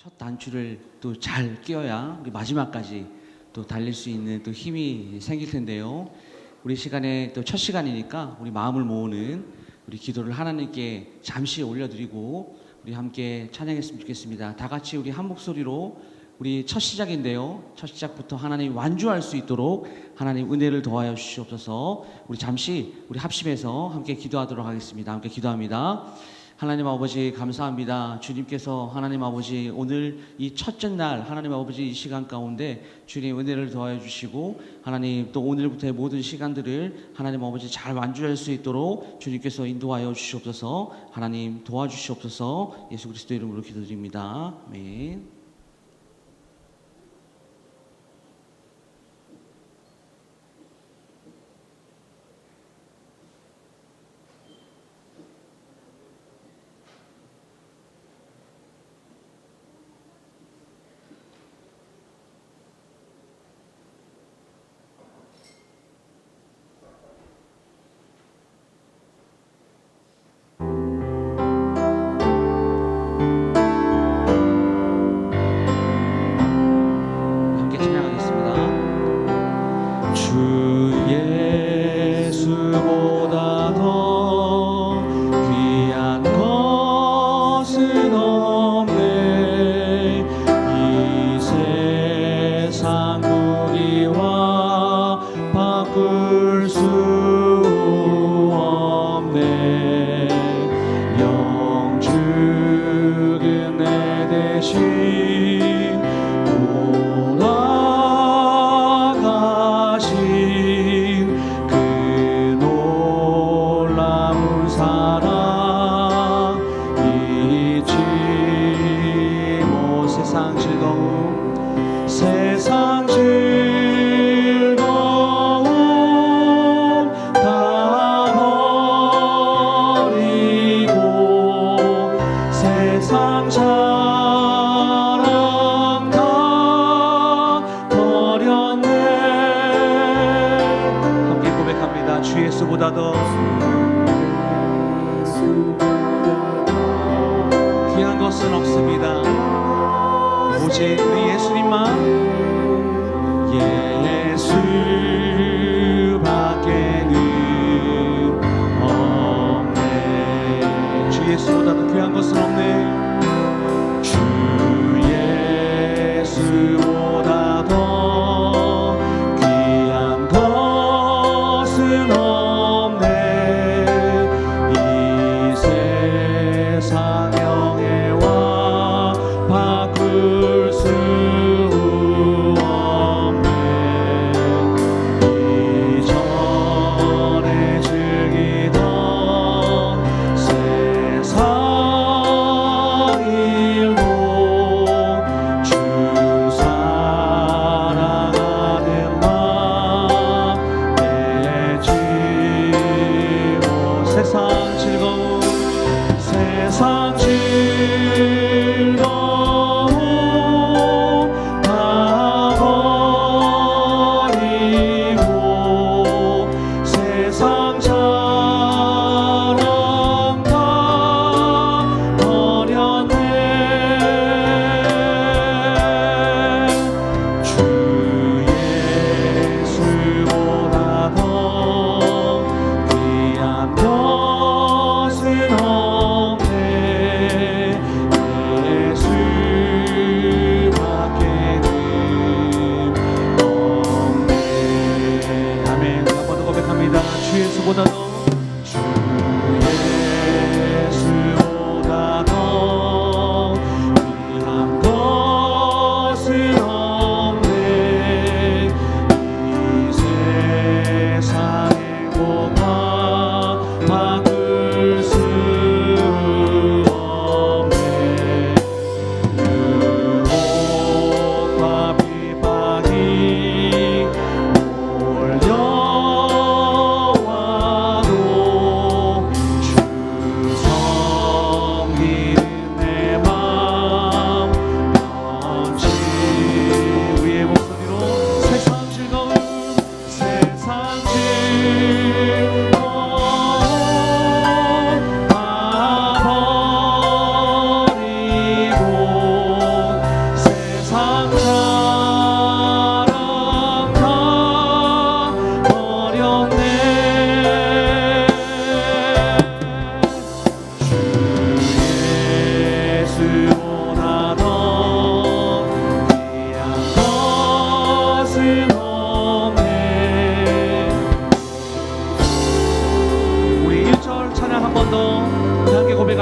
첫 단추를 또 잘 끼워야 우리 마지막까지 또 달릴 수 있는 또 힘이 생길 텐데요. 우리 시간에 또 첫 시간이니까 우리 마음을 모으는 우리 기도를 하나님께 잠시 올려드리고 우리 함께 찬양했으면 좋겠습니다. 다 같이 우리 한 목소리로 우리 첫 시작인데요. 첫 시작부터 하나님 완주할 수 있도록 하나님 은혜를 더하여 주시옵소서. 우리 잠시 우리 합심해서 함께 기도하도록 하겠습니다. 함께 기도합니다. 하나님 아버지 감사합니다. 주님께서 하나님 아버지 오늘 이 첫째 날 하나님 아버지 이 시간 가운데 주님 은혜를 더하여 주시고 하나님 또 오늘부터의 모든 시간들을 하나님 아버지 잘 완주할 수 있도록 주님께서 인도하여 주시옵소서. 하나님 도와주시옵소서. 예수 그리스도 이름으로 기도드립니다. 아멘. 귀한 것은 없습니다. 오직 우리 예수님만, 예수밖에는 없네. 주 예수보다도 귀한 것은 없네. 주 예수보다 더 귀한 것은 없네. 이 세상 영예와 바꿀 수 없네. 이전에 즐기던 세상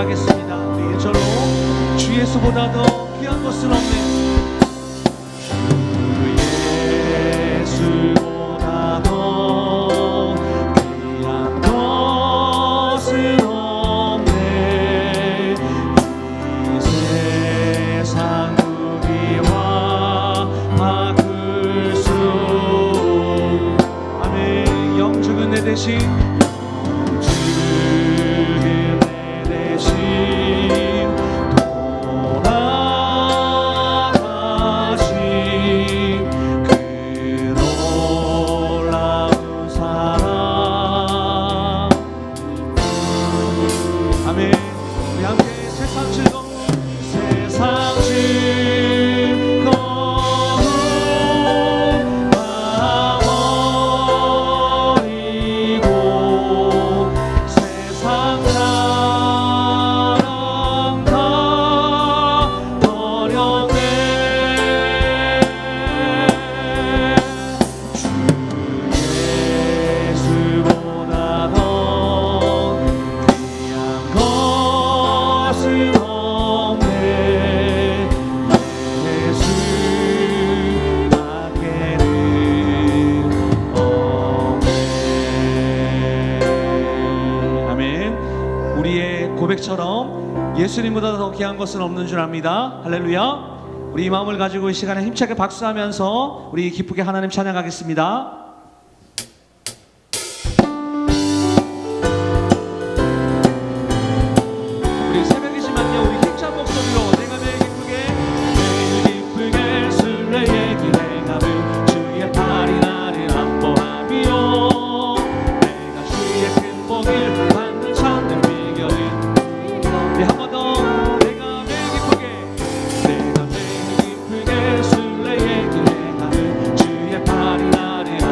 찬양하겠습니다. 우리 1절로 주 예수보다 더 귀한 것은 없네. 주 예수보다 더 귀한 것은 없네. 이 세상 누리와 바꿀 수 아멘. 영죽은 내 대신 고백처럼 예수님보다 더 귀한 것은 없는 줄 압니다. 할렐루야. 우리 이 마음을 가지고 이 시간에 힘차게 박수하면서 우리 기쁘게 하나님 찬양하겠습니다. 우리 새벽이지만요, 우리 힘찬 목소리로 내가 매일 기쁘게 순례의 길 행함을 주의 팔이 나를 안보하며 내가 주의 큰 복을 받는 찾는 비결은 한 번 더 내가 매일 기쁘게 순례의 길 행함을 주의 팔이 나를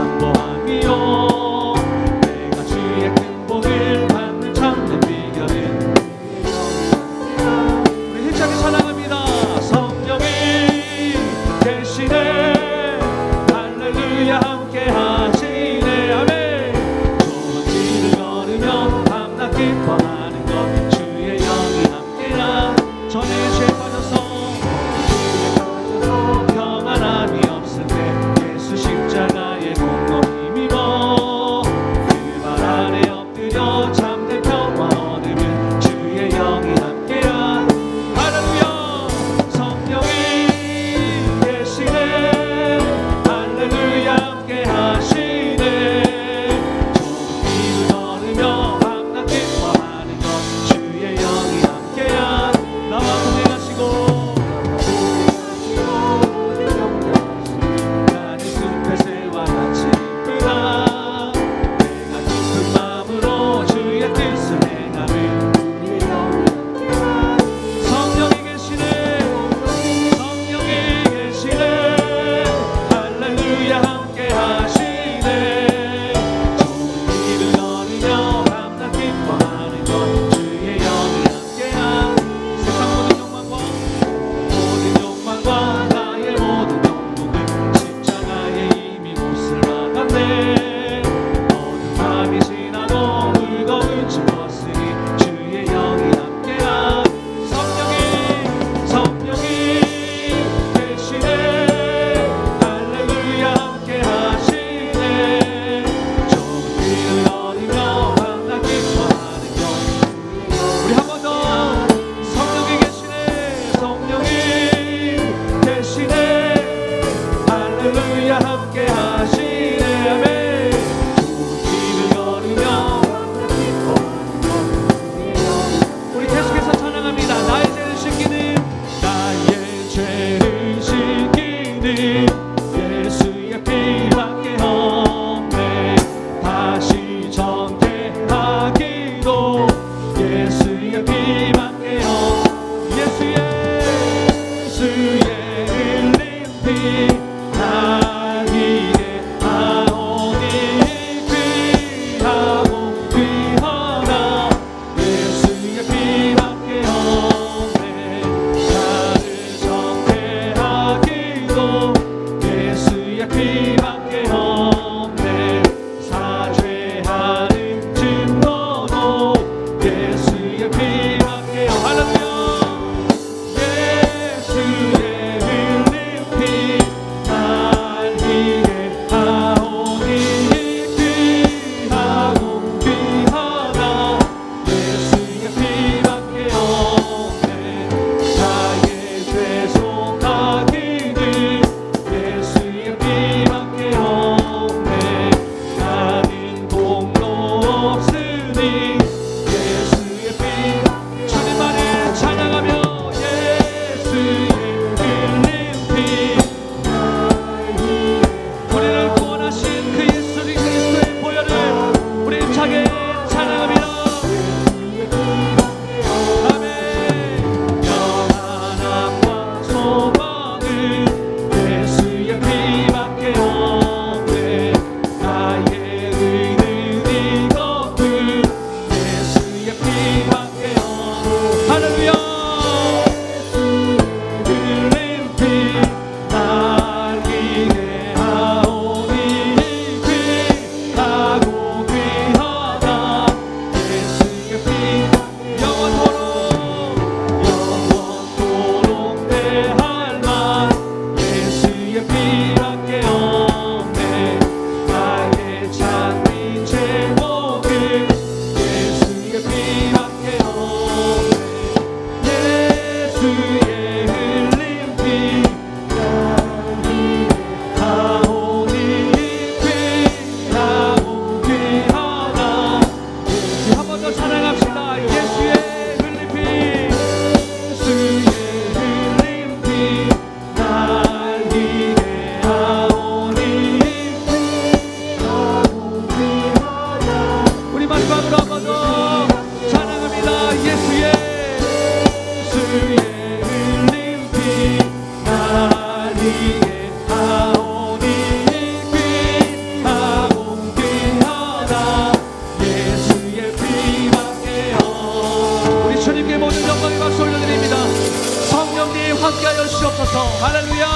주시옵소서. 할렐루야.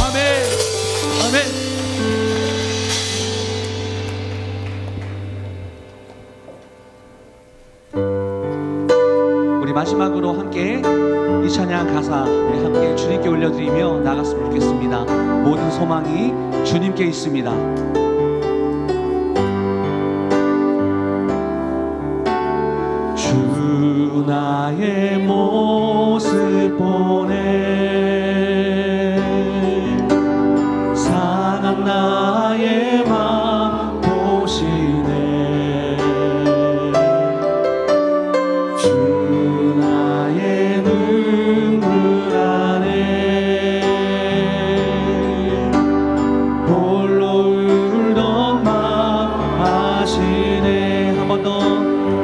아멘. 아멘. 우리 마지막으로 함께 이 찬양 가사 우리 함께 주님께 올려드리며 나갔으면 좋겠습니다. 모든 소망이 주님께 있습니다. 주 나의 모습 보네 상한 나의 맘 보시네 주 나의 눈물 안에 홀로 울던 맘 아시네. 한 번 더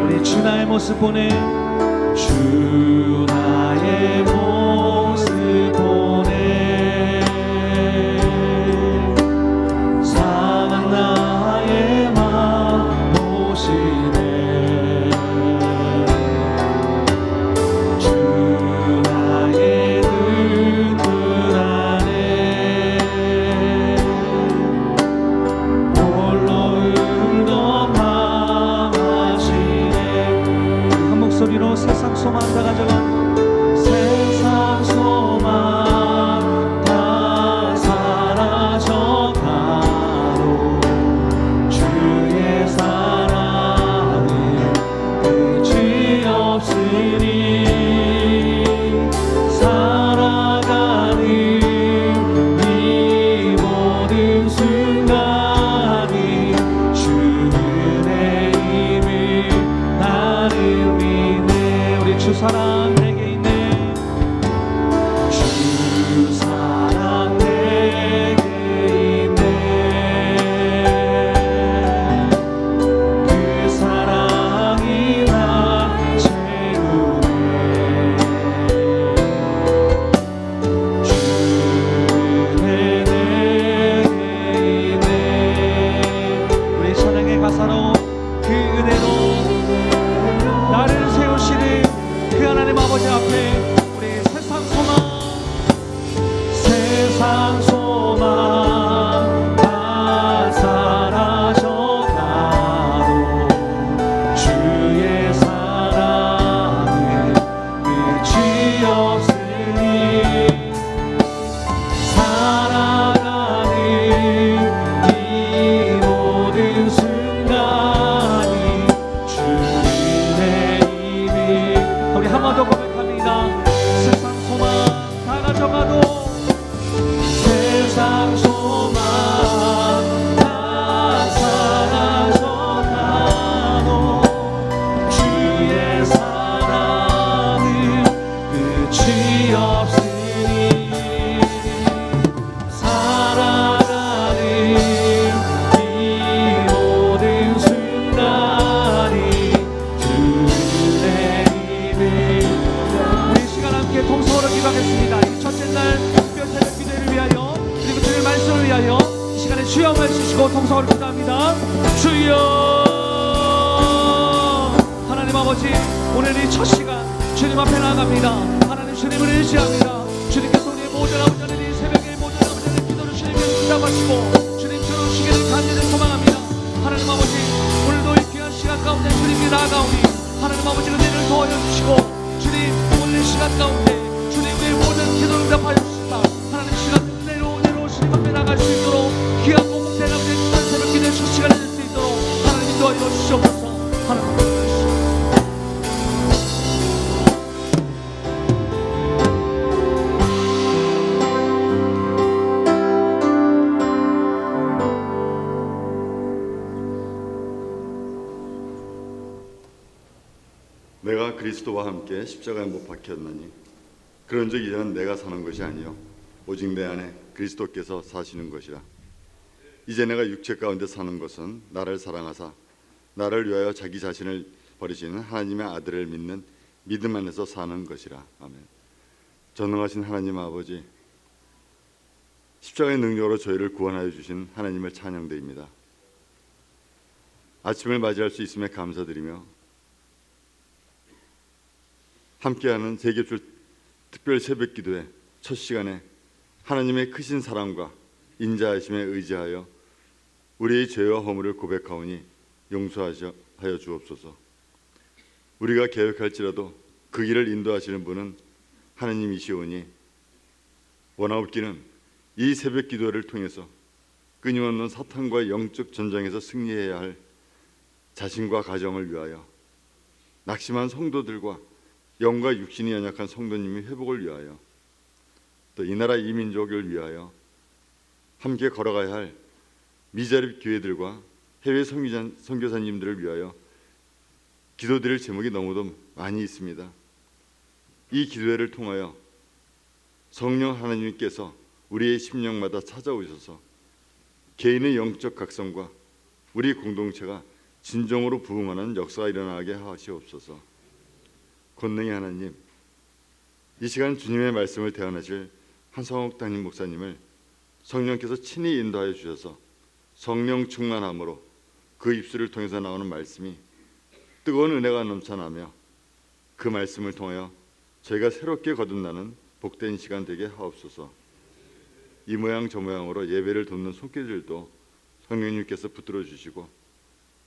우리 주 나의 모습 보네 주 나의 모습 보네 상한 나의 맘 보시네 주 나의 눈물 안에 홀로 울던 맘 아시네. 한 목소리로 세상 소망 다 가져가 세상 소망 다 사라져가도 주의 사랑은 끝이 없으니 살아가는 이 모든 순간이 주의 힘을 나를 믿네. 우리 주 사랑 내게 있네 주 사랑 내게 있네 그 사랑이 나 채우네 주 은혜 내게 있네. 우리 찬양의 가사로 그 은혜로 나를 세우시는 그 하나님 아버지 앞에 우리 세상 소망 세상 소망 다 사라져가도 주의 사랑은 끝이 없으니 살아가는 이 모든 순간이 주의 힘이. 우리 한 번 더 고백합니다. 세상 소망 다 가져가도 세상 소망 다 사라져가도 주의 사랑은 끝이 없으니 살아가는 이 모든 순간이 주의 힘을. 우리 시간 함께 통성으로 기도하겠습니다. 이 첫째 날 특별 새벽 기도를 위하여 그리고 주의 말씀을 위하여 이 시간에 주여 말씀주시고 통성으로 기도합니다. 주여 하나님 아버지 오늘 이 첫 시간 주님 앞에 나아갑니다. 하나님 주님을 의지합니다. 주님께서 우리의 모든 아버지 하나님 이 새벽에 모든 아버지 하나님 기도를 주님께서 응답하시고 주님 들어오시기를 간절히 소망합니다. 하나님 아버지 오늘도 이 귀한 시간 가운데 주님께 나아가오니 하나님 아버지 은혜를 도와줘 주시고 주님 오늘 이 시간 가운데 주님 우리의 모든 기도를 응답하여 주시다. 하나님 시간 은혜로 주님 앞에 나갈 수 있도록 귀한 공복된 아버지의 귀한 새벽 기도의 첫 시간이 될 수 있도록 하나님 인도하여 주시옵소서. 하나님 내가 그리스도와 함께 십자가에 못 박혔나니 그런즉 이제는 내가 사는 것이 아니요 오직 내 안에 그리스도께서 사시는 것이라. 이제 내가 육체 가운데 사는 것은 나를 사랑하사 나를 위하여 자기 자신을 버리시는 하나님의 아들을 믿는 믿음 안에서 사는 것이라. 아멘. 전능하신 하나님 아버지, 십자가의 능력으로 저희를 구원하여 주신 하나님을 찬양드립니다. 아침을 맞이할 수 있음에 감사드리며 함께하는 세계줄 특별 새벽 기도에 첫 시간에 하나님의 크신 사랑과 인자하심에 의지하여 우리의 죄와 허물을 고백하오니 용서하여 주옵소서. 우리가 계획할지라도 그 길을 인도하시는 분은 하나님이시오니 원하옵기는 이 새벽 기도를 통해서 끊임없는 사탄과 영적 전쟁에서 승리해야 할 자신과 가정을 위하여, 낙심한 성도들과 영과 육신이 연약한 성도님의 회복을 위하여, 또 이 나라 이 민족을 위하여 함께 걸어가야 할 미자립 교회들과 해외 선교사님들을 위하여 기도드릴 제목이 너무도 많이 있습니다. 이 기도회를 통하여 성령 하나님께서 우리의 심령마다 찾아오셔서 개인의 영적 각성과 우리 공동체가 진정으로 부흥하는 역사가 일어나게 하시옵소서. 권능의 하나님, 이 시간 주님의 말씀을 대언하실 한성옥 담임 목사님을 성령께서 친히 인도하여 주셔서 성령 충만함으로 그 입술을 통해서 나오는 말씀이 뜨거운 은혜가 넘쳐나며 그 말씀을 통하여 저희가 새롭게 거듭나는 복된 시간 되게 하옵소서. 이 모양 저 모양으로 예배를 돕는 손길들도 성령님께서 붙들어 주시고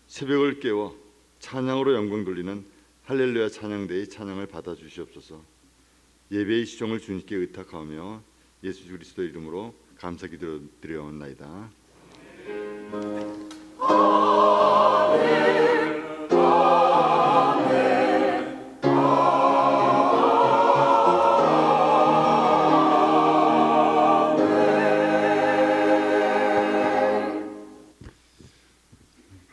새벽을 깨워 찬양으로 영광 돌리는 할렐루야 찬양대의 찬양을 받아 주시옵소서. 예배의 시종을 주님께 의탁하며 예수 그리스도 이름으로 감사 기도드려옵나이다.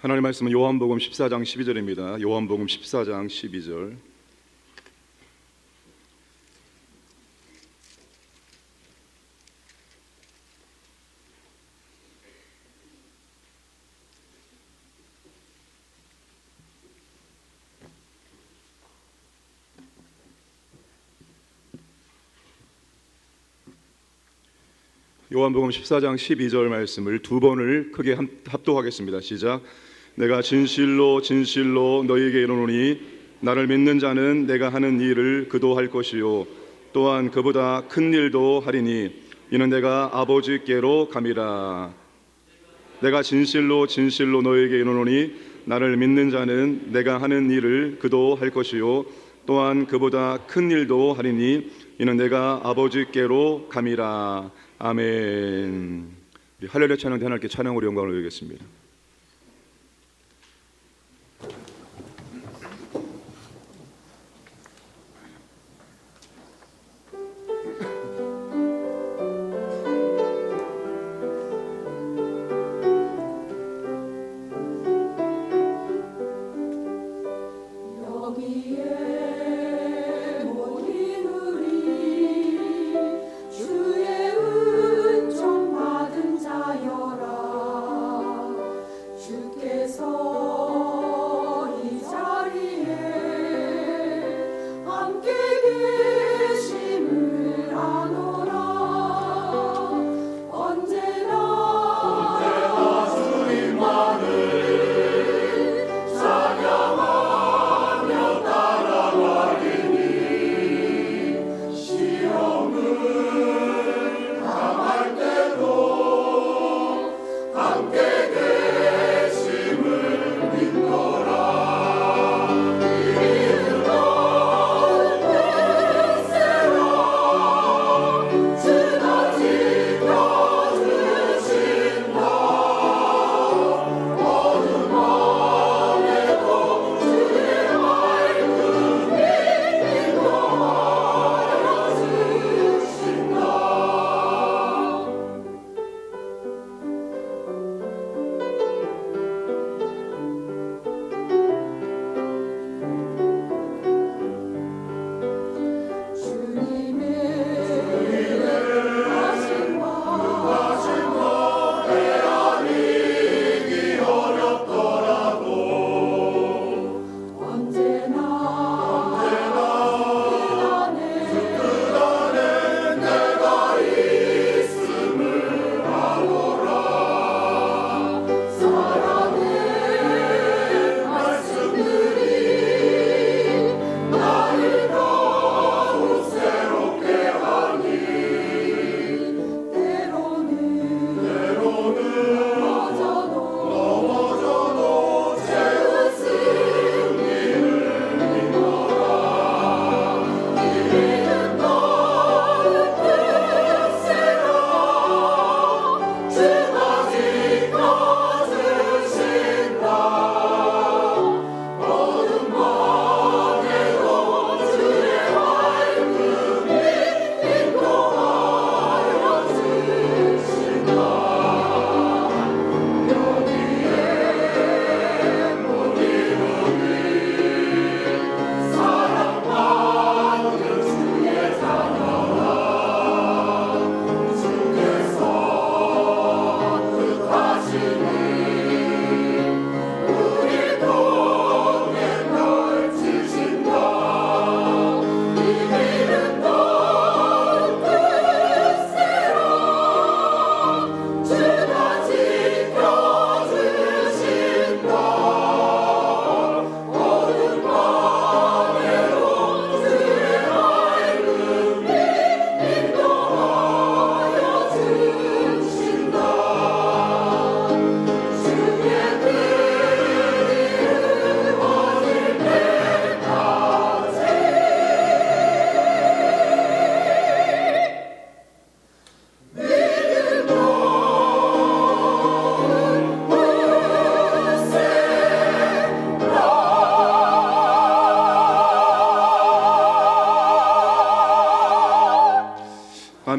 하나님의 말씀은 요한복음 14장 12절입니다. 요한복음 14장 12절. 요한복음 14장 12절 말씀을 두 번을 크게 합독하겠습니다. 시작. 내가 진실로 진실로 너희에게 이르노니 나를 믿는 자는 내가 하는 일을 그도 할 것이요 또한 그보다 큰 일도 하리니 이는 내가 아버지께로 감이라. 내가 진실로 진실로 너희에게 이르노니 나를 믿는 자는 내가 하는 일을 그도 할 것이요 또한 그보다 큰 일도 하리니 이는 내가 아버지께로 감이라. 아멘. 할렐루야 찬양 하나님께 찬양으로 영광을 올리겠습니다. 주의 은총 받은 자여라.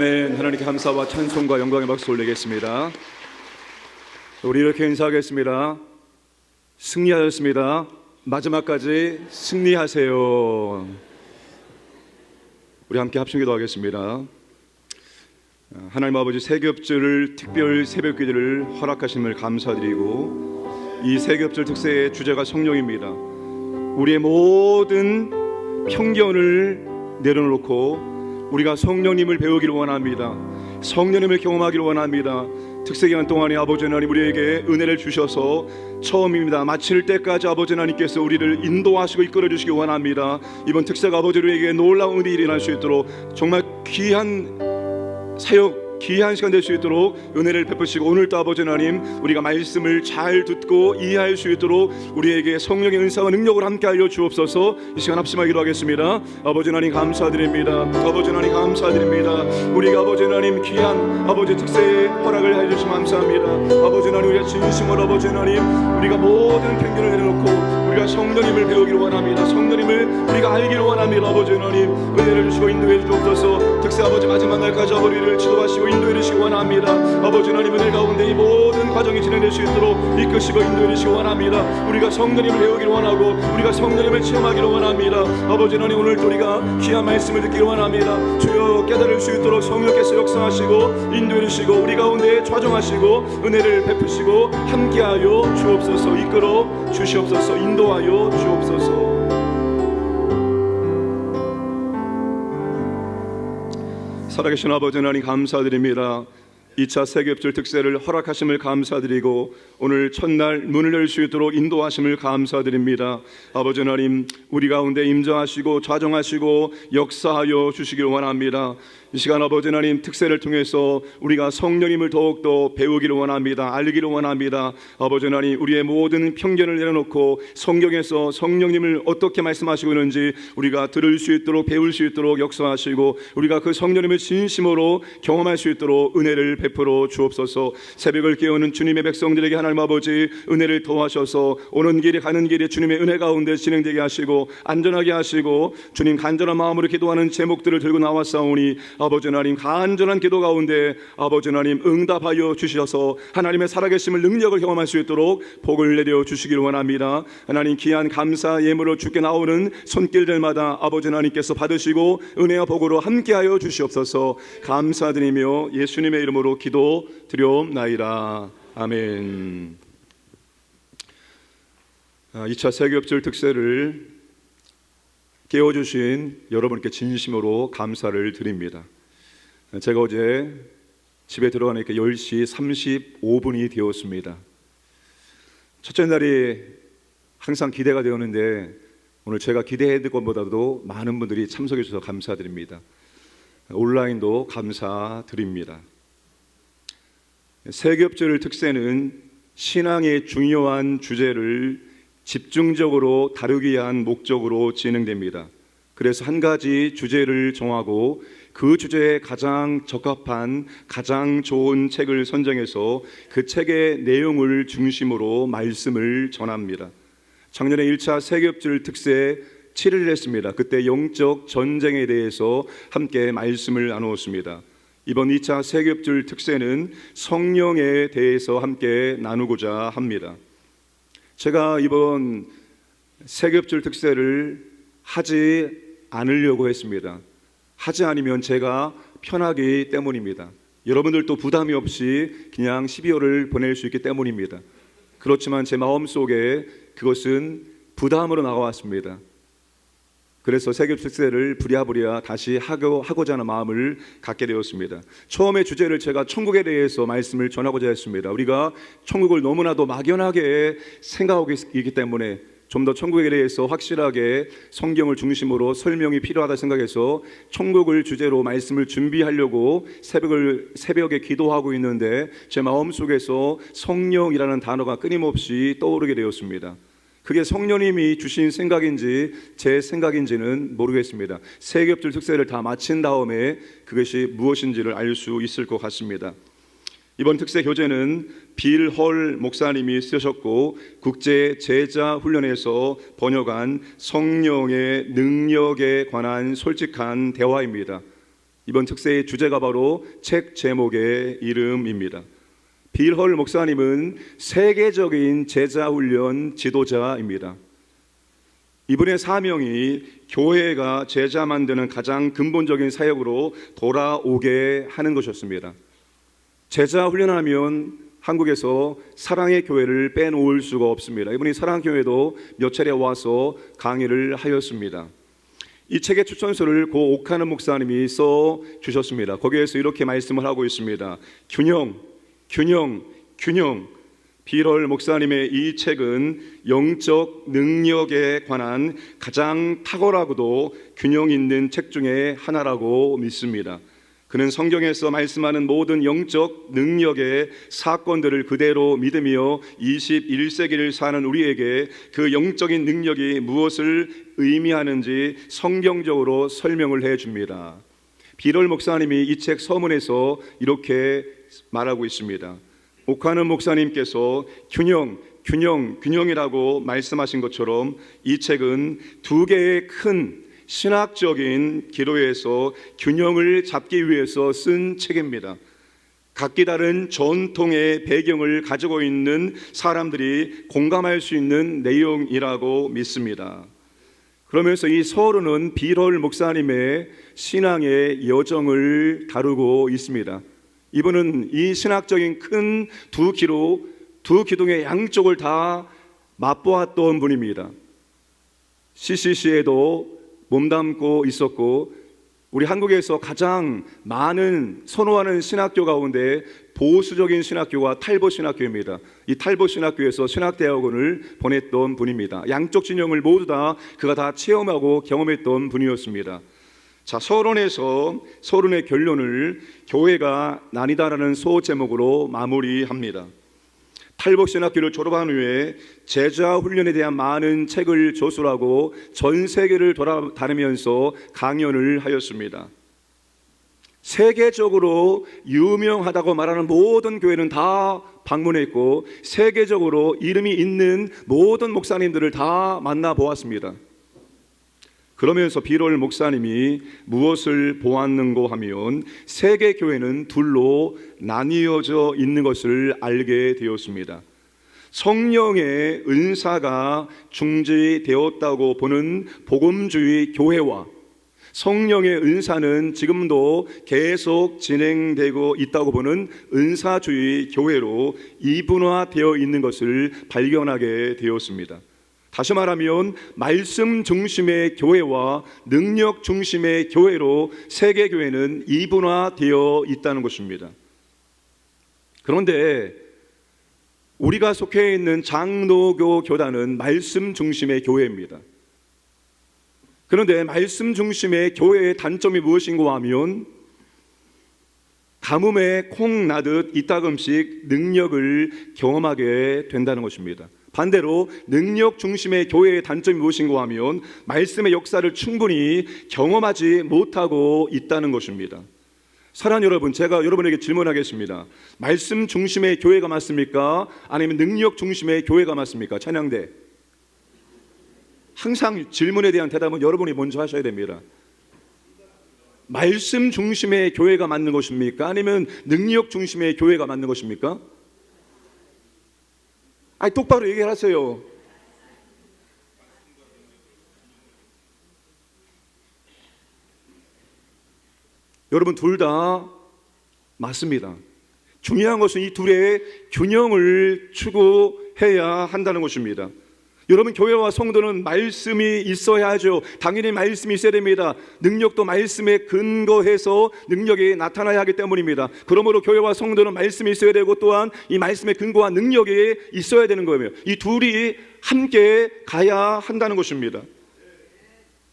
아멘. 하나님께 감사와 찬송과 영광의 박수 올리겠습니다. 우리 이렇게 인사하겠습니다. 승리하였습니다. 마지막까지 승리하세요. 우리 함께 합심 기도하겠습니다. 하나님 아버지, 세겹절 특별 새벽 기도를 허락하심을 감사드리고, 이 세겹절 특세의 주제가 성령입니다. 우리의 모든 편견을 내려놓고 우리가 성령님을 배우기를 원합니다. 성령님을 경험하기를 원합니다. 특세 기간 동안에 아버지 하나님 우리에게 은혜를 주셔서 처음입니다. 마칠 때까지 아버지 하나님께서 우리를 인도하시고 이끌어 주시기 원합니다. 이번 특세가 아버지 우리에게 놀라운 은혜가 일어날 수 있도록, 정말 귀한 사역, 귀한 시간 될 수 있도록 은혜를 베푸시고, 오늘도 아버지 하나님 우리가 말씀을 잘 듣고 이해할 수 있도록 우리에게 성령의 은사와 능력을 함께 알려 주옵소서. 이 시간 합심하게 기도하겠습니다. 아버지 하나님 감사드립니다. 아버지 하나님 감사드립니다. 우리가 아버지 하나님 귀한 아버지 특세의 허락을 해주시면 감사합니다. 아버지 하나님 우리가 진심으로 아버지 하나님 우리가 모든 편견을 내려놓고 우리가 성령님을 배우기를 원합니다. 성령님을 우리가 알기를 원합니다. 아버지 하나님 은혜를 주시고 인도해 주옵소서. 특세 아버지 마지막 날까지 아버지를 지도하시고 인도해 주시기 원합니다. 아버지 하나님 은혜 가운데 이 모든 과정이 진행될 수 있도록 이끄시고 인도해 주시기 원합니다. 우리가 성령님을 배우기를 원하고 우리가 성령님을 체험하기를 원합니다. 아버지 하나님 오늘도 우리가 귀한 말씀을 듣기를 원합니다. 주여 깨달을 수 있도록 성령께서 역사하시고 인도해 주시고 우리 가운데 좌정하시고 은혜를 베푸시고 함께하여 주옵소서. 이끌어 주시옵소서. 인도하여 주옵소서. 살아계신 아버지 하나님 감사드립니다. 2차 세겹절 특세를 허락하심을 감사드리고 오늘 첫날 문을 열 수 있도록 인도하심을 감사드립니다. 아버지 하나님 우리 가운데 임재하시고 좌정하시고 역사하여 주시길 원합니다. 이 시간 아버지 하나님 특세를 통해서 우리가 성령님을 더욱더 배우기를 원합니다. 알기를 원합니다. 아버지 하나님 우리의 모든 편견을 내려놓고 성경에서 성령님을 어떻게 말씀하시고 있는지 우리가 들을 수 있도록 배울 수 있도록 역사하시고 우리가 그 성령님을 진심으로 경험할 수 있도록 은혜를 베풀어 주옵소서. 새벽을 깨우는 주님의 백성들에게 하나님 아버지 은혜를 더하셔서 오는 길에 가는 길에 주님의 은혜 가운데 진행되게 하시고 안전하게 하시고, 주님 간절한 마음으로 기도하는 제목들을 들고 나왔사오니 아버지 하나님 간절한 기도 가운데 아버지 하나님 응답하여 주셔서 하나님의 살아계심을 능력을 경험할 수 있도록 복을 내려 주시길 원합니다. 하나님 귀한 감사 예물로 주께 나오는 손길들마다 아버지 하나님께서 받으시고 은혜와 복으로 함께하여 주시옵소서. 감사드리며 예수님의 이름으로 기도 드려옵나이다. 아멘. 2차 세겹절 특세를 깨워주신 여러분께 진심으로 감사를 드립니다. 제가 어제 집에 들어가니까 10시 35분이 되었습니다. 첫째 날이 항상 기대가 되었는데 오늘 제가 기대했던 것보다도 많은 분들이 참석해 주셔서 감사드립니다. 온라인도 감사드립니다. 세겹절 특세는 신앙의 중요한 주제를 집중적으로 다루기 위한 목적으로 진행됩니다. 그래서 한 가지 주제를 정하고 그 주제에 가장 적합한 가장 좋은 책을 선정해서 그 책의 내용을 중심으로 말씀을 전합니다. 작년에 1차 세겹절 특세 7일 했습니다. 그때 영적 전쟁에 대해서 함께 말씀을 나누었습니다. 이번 2차 세겹절 특세는 성령에 대해서 함께 나누고자 합니다. 제가 이번 세겹절 특세를 하지 않으려고 했습니다. 하지 않으면 제가 편하기 때문입니다. 여러분들도 부담이 없이 그냥 12월을 보낼 수 있기 때문입니다. 그렇지만 제 마음속에 그것은 부담으로 나와왔습니다. 그래서 세겹절 특세를 부랴부랴 다시 하고자 하는 마음을 갖게 되었습니다. 처음에 주제를 제가 천국에 대해서 말씀을 전하고자 했습니다. 우리가 천국을 너무나도 막연하게 생각하고 있기 때문에 좀 더 천국에 대해서 확실하게 성경을 중심으로 설명이 필요하다 생각해서 천국을 주제로 말씀을 준비하려고 새벽에 기도하고 있는데 제 마음속에서 성령이라는 단어가 끊임없이 떠오르게 되었습니다. 그게 성령님이 주신 생각인지 제 생각인지는 모르겠습니다. 세겹절 특세를 다 마친 다음에 그것이 무엇인지를 알 수 있을 것 같습니다. 이번 특세 교재는 빌 헐 목사님이 쓰셨고 국제 제자 훈련에서 번역한 성령의 능력에 관한 솔직한 대화입니다. 이번 특세의 주제가 바로 책 제목의 이름입니다. 빌 헐 목사님은 세계적인 제자훈련 지도자입니다. 이분의 사명이 교회가 제자 만드는 가장 근본적인 사역으로 돌아오게 하는 것이었습니다. 제자 훈련하면 한국에서 사랑의 교회를 빼놓을 수가 없습니다. 이분이 사랑의 교회도 몇 차례 와서 강의를 하였습니다. 이 책의 추천서를 고 옥하는 목사님이 써 주셨습니다. 거기에서 이렇게 말씀을 하고 있습니다. 균형. 빌 헐 목사님의 이 책은 영적 능력에 관한 가장 탁월하고도 균형 있는 책 중에 하나라고 믿습니다. 그는 성경에서 말씀하는 모든 영적 능력의 사건들을 그대로 믿으며 21세기를 사는 우리에게 그 영적인 능력이 무엇을 의미하는지 성경적으로 설명을 해줍니다. 빌 헐 목사님이 이 책 서문에서 이렇게 말하고 있습니다. 옥하는 목사님께서 균형이라고 말씀하신 것처럼 이 책은 두 개의 큰 신학적인 기로에서 균형을 잡기 위해서 쓴 책입니다. 각기 다른 전통의 배경을 가지고 있는 사람들이 공감할 수 있는 내용이라고 믿습니다. 그러면서 이 서론은 빌 헐 목사님의 신앙의 여정을 다루고 있습니다. 이분은 이 신학적인 큰 두 기둥의 양쪽을 다 맛보았던 분입니다. CCC에도 몸담고 있었고, 우리 한국에서 가장 많은 선호하는 신학교 가운데 보수적인 신학교가 탈보 신학교입니다. 이 탈보 신학교에서 신학대학원을 보냈던 분입니다. 양쪽 진영을 모두 다 그가 다 체험하고 경험했던 분이었습니다. 자, 서론의 결론을 교회가 나뉘다라는 소제목으로 마무리합니다. 탈북신학교를 졸업한 후에 제자 훈련에 대한 많은 책을 저술하고 전 세계를 돌아다니면서 강연을 하였습니다. 세계적으로 유명하다고 말하는 모든 교회는 다 방문했고, 세계적으로 이름이 있는 모든 목사님들을 다 만나보았습니다. 그러면서 빌 헐 목사님이 무엇을 보았는고 하면 세계 교회는 둘로 나뉘어져 있는 것을 알게 되었습니다. 성령의 은사가 중지되었다고 보는 복음주의 교회와 성령의 은사는 지금도 계속 진행되고 있다고 보는 은사주의 교회로 이분화되어 있는 것을 발견하게 되었습니다. 다시 말하면 말씀 중심의 교회와 능력 중심의 교회로 세계교회는 이분화되어 있다는 것입니다. 그런데 우리가 속해 있는 장로교 교단은 말씀 중심의 교회입니다. 그런데 말씀 중심의 교회의 단점이 무엇인가 하면 가뭄에 콩 나듯 이따금씩 능력을 경험하게 된다는 것입니다. 반대로 능력 중심의 교회의 단점이 무엇인가 하면 말씀의 역사를 충분히 경험하지 못하고 있다는 것입니다. 사랑하는 여러분, 제가 여러분에게 질문하겠습니다. 말씀 중심의 교회가 맞습니까? 아니면 능력 중심의 교회가 맞습니까? 찬양대. 항상 질문에 대한 대답은 여러분이 먼저 하셔야 됩니다. 말씀 중심의 교회가 맞는 것입니까? 아니면 능력 중심의 교회가 맞는 것입니까? 아니, 똑바로 얘기하세요. 여러분, 둘 다 맞습니다. 중요한 것은 이 둘의 균형을 추구해야 한다는 것입니다. 여러분, 교회와 성도는 말씀이 있어야 하죠. 당연히 말씀이 있어야 됩니다. 능력도 말씀에 근거해서 능력이 나타나야 하기 때문입니다. 그러므로 교회와 성도는 말씀이 있어야 되고, 또한 이 말씀에 근거한 능력이 있어야 되는 거예요. 이 둘이 함께 가야 한다는 것입니다.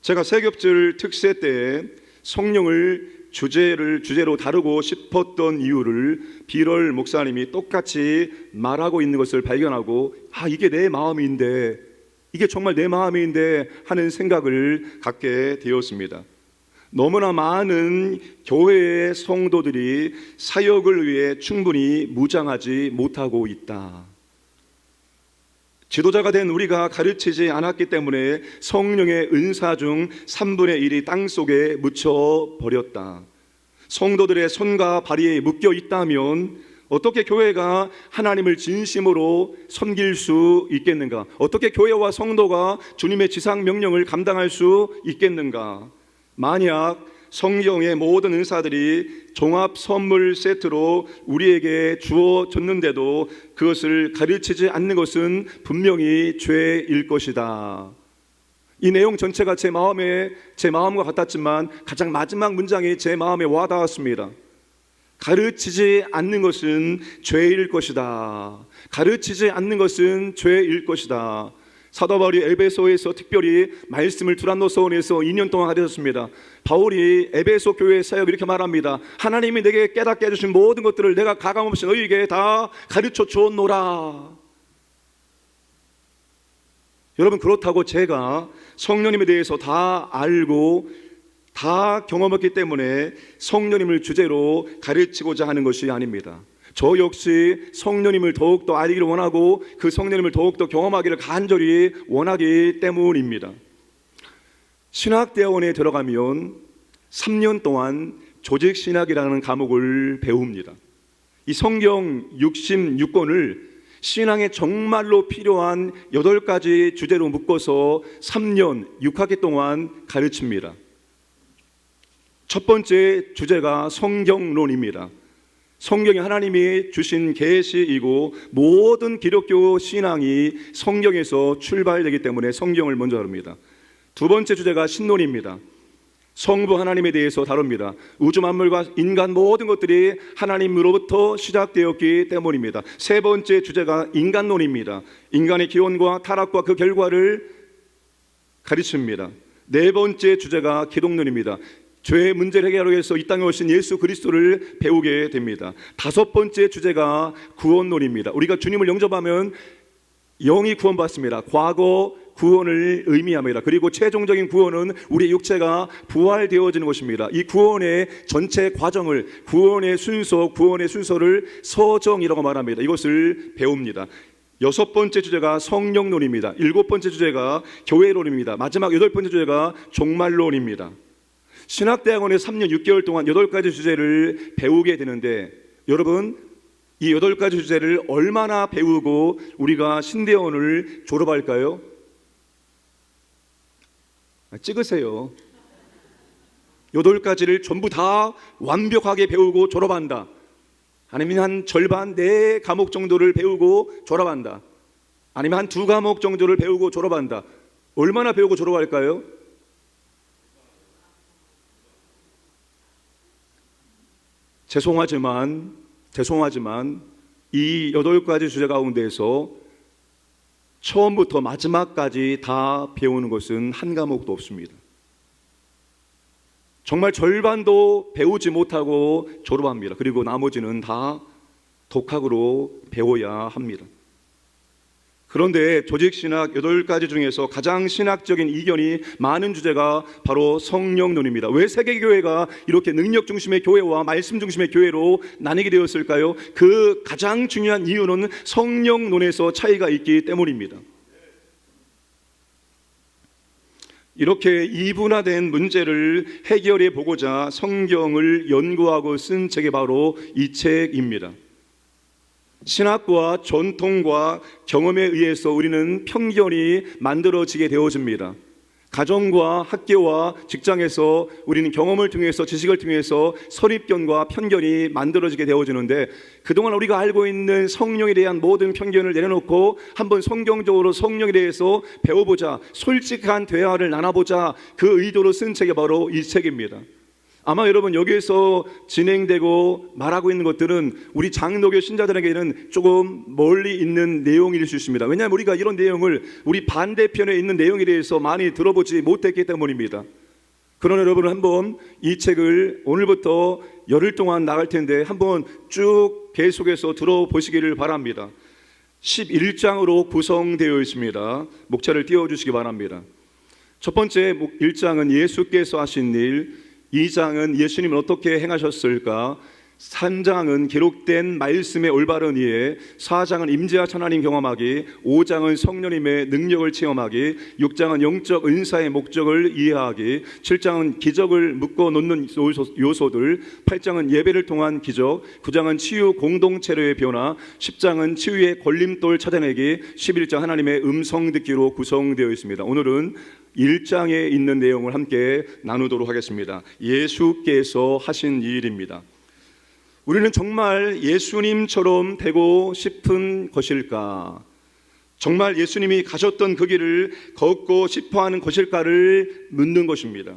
제가 세겹절 특세 때 성령을 주제로 다루고 싶었던 이유를 빌 헐 목사님이 똑같이 말하고 있는 것을 발견하고, 이게 내 마음인데, 이게 정말 내 마음인데 하는 생각을 갖게 되었습니다. 너무나 많은 교회의 성도들이 사역을 위해 충분히 무장하지 못하고 있다. 지도자가 된 우리가 가르치지 않았기 때문에 성령의 은사 중 3분의 1이 땅속에 묻혀버렸다. 성도들의 손과 발이 묶여 있다면 어떻게 교회가 하나님을 진심으로 섬길 수 있겠는가? 어떻게 교회와 성도가 주님의 지상 명령을 감당할 수 있겠는가? 만약 성경의 모든 은사들이 종합 선물 세트로 우리에게 주어졌는데도 그것을 가르치지 않는 것은 분명히 죄일 것이다. 이 내용 전체가 제 마음과 같았지만 가장 마지막 문장이 제 마음에 와닿았습니다. 가르치지 않는 것은 죄일 것이다. 가르치지 않는 것은 죄일 것이다. 사도 바울이 에베소에서 특별히 말씀을 두란노서원에서 2년 동안 가르쳤습니다. 바울이 에베소 교회 사역 이렇게 말합니다. 하나님이 내게 깨닫게 해주신 모든 것들을 내가 가감없이 너희에게 다 가르쳐 주었노라. 여러분, 그렇다고 제가 성령님에 대해서 다 알고 다 경험했기 때문에 성령님을 주제로 가르치고자 하는 것이 아닙니다. 저 역시 성령님을 더욱더 알기를 원하고 그 성령님을 더욱더 경험하기를 간절히 원하기 때문입니다. 신학대학원에 들어가면 3년 동안 조직신학이라는 과목을 배웁니다. 이 성경 66권을 신앙에 정말로 필요한 8가지 주제로 묶어서 3년 6학기 동안 가르칩니다. 첫 번째 주제가 성경론입니다. 성경이 하나님이 주신 계시이고 모든 기독교 신앙이 성경에서 출발되기 때문에 성경을 먼저 다룹니다. 두 번째 주제가 신론입니다. 성부 하나님에 대해서 다룹니다. 우주 만물과 인간 모든 것들이 하나님으로부터 시작되었기 때문입니다. 세 번째 주제가 인간론입니다. 인간의 기원과 타락과 그 결과를 가르칩니다. 네 번째 주제가 기독론입니다. 죄의 문제를 해결하기 위해서 이 땅에 오신 예수 그리스도를 배우게 됩니다. 다섯 번째 주제가 구원론입니다. 우리가 주님을 영접하면 영이 구원받습니다. 과거 구원을 의미합니다. 그리고 최종적인 구원은 우리의 육체가 부활되어지는 것입니다. 이 구원의 전체 과정을, 구원의 순서를 서정이라고 말합니다. 이것을 배웁니다. 여섯 번째 주제가 성령론입니다. 일곱 번째 주제가 교회론입니다. 마지막 여덟 번째 주제가 종말론입니다. 신학대학원에 3년 6개월 동안 8가지 주제를 배우게 되는데, 여러분, 이 8가지 주제를 얼마나 배우고 우리가 신대원을 졸업할까요? 찍으세요. 8가지를 전부 다 완벽하게 배우고 졸업한다. 아니면 한 절반 4과목 정도를 배우고 졸업한다. 아니면 한 2과목 정도를 배우고 졸업한다. 얼마나 배우고 졸업할까요? 죄송하지만 이 8가지 주제 가운데에서 처음부터 마지막까지 다 배우는 것은 한 과목도 없습니다. 정말 절반도 배우지 못하고 졸업합니다. 그리고 나머지는 다 독학으로 배워야 합니다. 그런데 조직신학 8가지 중에서 가장 신학적인 이견이 많은 주제가 바로 성령론입니다. 왜 세계교회가 이렇게 능력 중심의 교회와 말씀 중심의 교회로 나뉘게 되었을까요? 그 가장 중요한 이유는 성령론에서 차이가 있기 때문입니다. 이렇게 이분화된 문제를 해결해 보고자 성경을 연구하고 쓴 책이 바로 이 책입니다. 신학과 전통과 경험에 의해서 우리는 편견이 만들어지게 되어집니다. 가정과 학교와 직장에서 우리는 경험을 통해서, 지식을 통해서 선입견과 편견이 만들어지게 되어지는데, 그동안 우리가 알고 있는 성령에 대한 모든 편견을 내려놓고 한번 성경적으로 성령에 대해서 배워보자, 솔직한 대화를 나눠보자, 그 의도로 쓴 책이 바로 이 책입니다. 아마 여러분 여기에서 진행되고 말하고 있는 것들은 우리 장로교 신자들에게는 조금 멀리 있는 내용일 수 있습니다. 왜냐하면 우리가 이런 내용을, 우리 반대편에 있는 내용에 대해서 많이 들어보지 못했기 때문입니다. 그러나 여러분은 한번 이 책을 오늘부터 열흘 동안 나갈 텐데 한번 쭉 계속해서 들어보시기를 바랍니다. 11장으로 구성되어 있습니다. 목차를 띄워주시기 바랍니다. 첫 번째 1장은 예수께서 하신 일, 2장은 예수님은 어떻게 행하셨을까, 3장은 기록된 말씀의 올바른 이해, 4장은 임재하신 하나님 경험하기, 5장은 성령님의 능력을 체험하기, 6장은 영적 은사의 목적을 이해하기, 7장은 기적을 묶어 놓는 요소들, 8장은 예배를 통한 기적, 9장은 치유 공동체로의 변화, 10장은 치유의 걸림돌 찾아내기, 11장 하나님의 음성 듣기로 구성되어 있습니다. 오늘은 1장에 있는 내용을 함께 나누도록 하겠습니다. 예수께서 하신 일입니다. 우리는 정말 예수님처럼 되고 싶은 것일까? 정말 예수님이 가셨던 그 길을 걷고 싶어하는 것일까를 묻는 것입니다.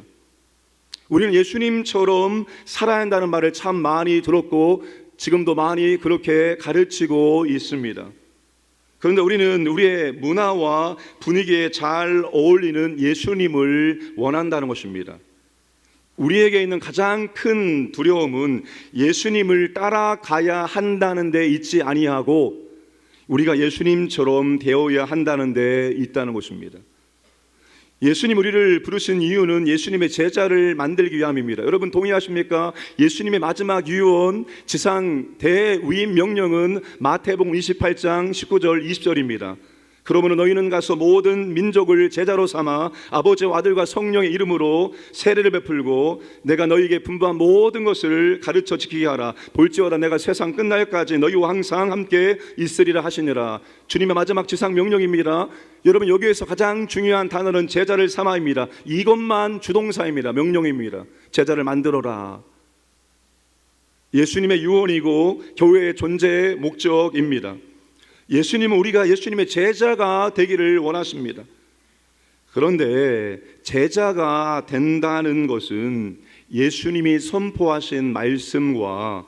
우리는 예수님처럼 살아야 한다는 말을 참 많이 들었고 지금도 많이 그렇게 가르치고 있습니다. 그런데 우리는 우리의 문화와 분위기에 잘 어울리는 예수님을 원한다는 것입니다. 우리에게 있는 가장 큰 두려움은 예수님을 따라가야 한다는 데 있지 아니하고 우리가 예수님처럼 되어야 한다는 데 있다는 것입니다. 예수님 우리를 부르신 이유는 예수님의 제자를 만들기 위함입니다. 여러분 동의하십니까? 예수님의 마지막 유언, 지상 대위임 명령은 마태복음 28장 19절 20절입니다. 그러므로 너희는 가서 모든 민족을 제자로 삼아 아버지와 아들과 성령의 이름으로 세례를 베풀고 내가 너희에게 분부한 모든 것을 가르쳐 지키게 하라. 볼지어다 내가 세상 끝날까지 너희와 항상 함께 있으리라 하시니라. 주님의 마지막 지상 명령입니다. 여러분 여기에서 가장 중요한 단어는 제자를 삼아입니다. 이것만 주동사입니다. 명령입니다. 제자를 만들어라. 예수님의 유언이고 교회의 존재의 목적입니다. 예수님은 우리가 예수님의 제자가 되기를 원하십니다. 그런데 제자가 된다는 것은 예수님이 선포하신 말씀과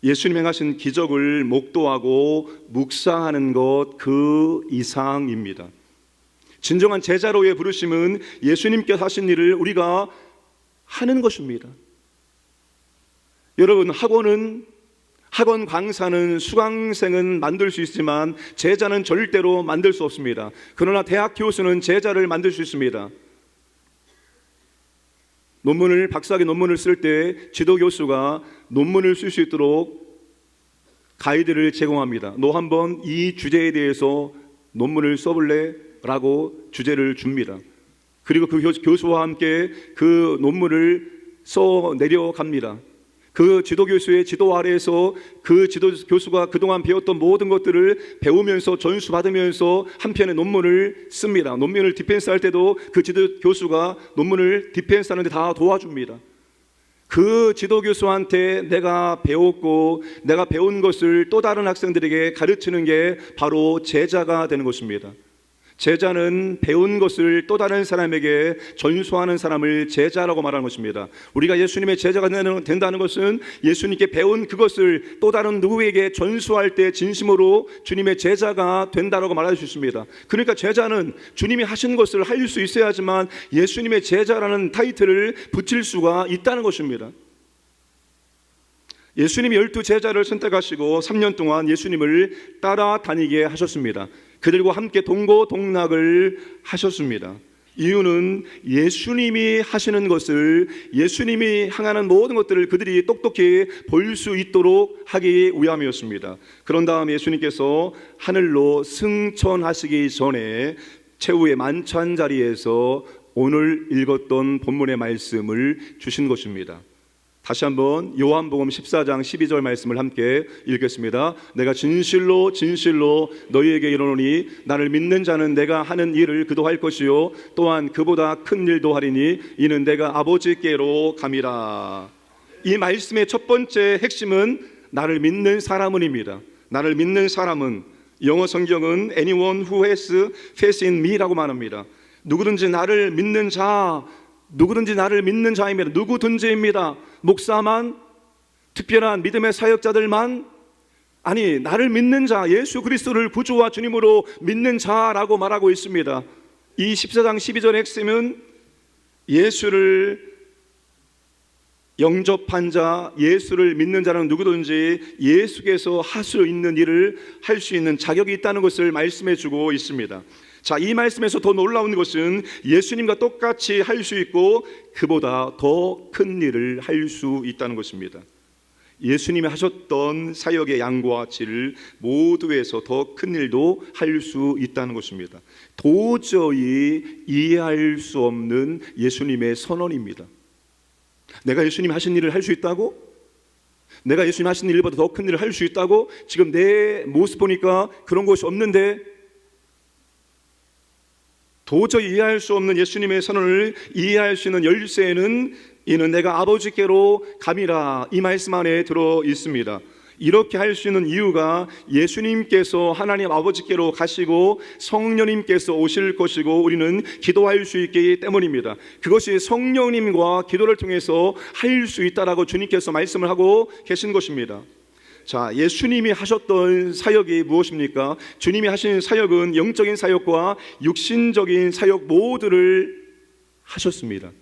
예수님 행하신 기적을 목도하고 묵상하는 것 그 이상입니다. 진정한 제자로의 부르심은 예수님께서 하신 일을 우리가 하는 것입니다. 여러분 학원 강사는 수강생은 만들 수 있지만 제자는 절대로 만들 수 없습니다. 그러나 대학 교수는 제자를 만들 수 있습니다. 박사학위 논문을 쓸 때 지도 교수가 논문을 쓸 수 있도록 가이드를 제공합니다. 너 한번 이 주제에 대해서 논문을 써볼래? 라고 주제를 줍니다. 그리고 그 교수와 함께 그 논문을 써 내려갑니다. 그 지도교수의 지도 아래에서 그 지도교수가 그동안 배웠던 모든 것들을 배우면서 전수받으면서 한 편의 논문을 씁니다. 논문을 디펜스할 때도 그 지도교수가 논문을 디펜스하는 데 다 도와줍니다. 그 지도교수한테 내가 배웠고 내가 배운 것을 또 다른 학생들에게 가르치는 게 바로 제자가 되는 것입니다. 제자는 배운 것을 또 다른 사람에게 전수하는 사람을 제자라고 말하는 것입니다. 우리가 예수님의 제자가 된다는 것은 예수님께 배운 그것을 또 다른 누구에게 전수할 때 진심으로 주님의 제자가 된다라고 말할 수 있습니다. 그러니까 제자는 주님이 하신 것을 할 수 있어야지만 예수님의 제자라는 타이틀을 붙일 수가 있다는 것입니다. 예수님이 12제자를 선택하시고 3년 동안 예수님을 따라다니게 하셨습니다. 그들과 함께 동고동락을 하셨습니다. 이유는 예수님이 하시는 것을, 예수님이 향하는 모든 것들을 그들이 똑똑히 볼 수 있도록 하기 위함이었습니다. 그런 다음 예수님께서 하늘로 승천하시기 전에 최후의 만찬 자리에서 오늘 읽었던 본문의 말씀을 주신 것입니다. 다시 한번 요한복음 14장 12절 말씀을 함께 읽겠습니다. 내가 진실로 진실로 너희에게 이르노니 나를 믿는 자는 내가 하는 일을 그도 할 것이요 또한 그보다 큰 일도 하리니 이는 내가 아버지께로 감이라. 이 말씀의 첫 번째 핵심은 나를 믿는 사람은입니다. 나를 믿는 사람은, 영어 성경은 anyone who has faith in me라고 말합니다. 누구든지 나를 믿는 자, 누구든지 나를 믿는 자입니다. 누구든지입니다. 목사만, 특별한 믿음의 사역자들만, 아니 나를 믿는 자, 예수 그리스도를 구주와 주님으로 믿는 자라고 말하고 있습니다. 이 14장 12절의 핵심은 예수를 영접한 자, 예수를 믿는 자는 누구든지 예수께서 할 수 있는 일을 할 수 있는 자격이 있다는 것을 말씀해 주고 있습니다. 자, 이 말씀에서 더 놀라운 것은 예수님과 똑같이 할 수 있고 그보다 더 큰 일을 할 수 있다는 것입니다. 예수님이 하셨던 사역의 양과 질 모두에서 더 큰 일도 할 수 있다는 것입니다. 도저히 이해할 수 없는 예수님의 선언입니다. 내가 예수님이 하신 일을 할 수 있다고? 내가 예수님 하신 일보다 더 큰 일을 할 수 있다고? 지금 내 모습 보니까 그런 것이 없는데, 도저히 이해할 수 없는 예수님의 선언을 이해할 수 있는 열쇠는 이는 내가 아버지께로 감이라, 이 말씀 안에 들어 있습니다. 이렇게 할 수 있는 이유가 예수님께서 하나님 아버지께로 가시고 성령님께서 오실 것이고 우리는 기도할 수 있기 때문입니다. 그것이 성령님과 기도를 통해서 할 수 있다라고 주님께서 말씀을 하고 계신 것입니다. 자, 예수님이 하셨던 사역이 무엇입니까? 주님이 하신 사역은 영적인 사역과 육신적인 사역 모두를 하셨습니다.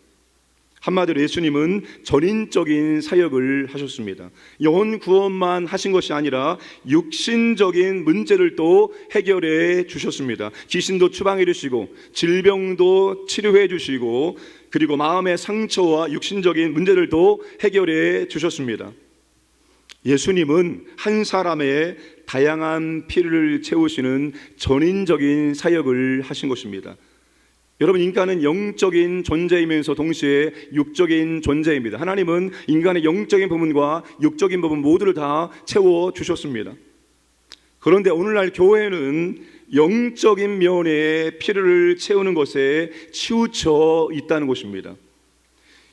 한마디로 예수님은 전인적인 사역을 하셨습니다. 영혼 구원만 하신 것이 아니라 육신적인 문제를 또 해결해 주셨습니다. 귀신도 추방해 주시고 질병도 치료해 주시고 그리고 마음의 상처와 육신적인 문제들도 해결해 주셨습니다. 예수님은 한 사람의 다양한 필요를 채우시는 전인적인 사역을 하신 것입니다. 여러분, 인간은 영적인 존재이면서 동시에 육적인 존재입니다. 하나님은 인간의 영적인 부분과 육적인 부분 모두를 다 채워주셨습니다. 그런데 오늘날 교회는 영적인 면의 필요를 채우는 것에 치우쳐 있다는 것입니다.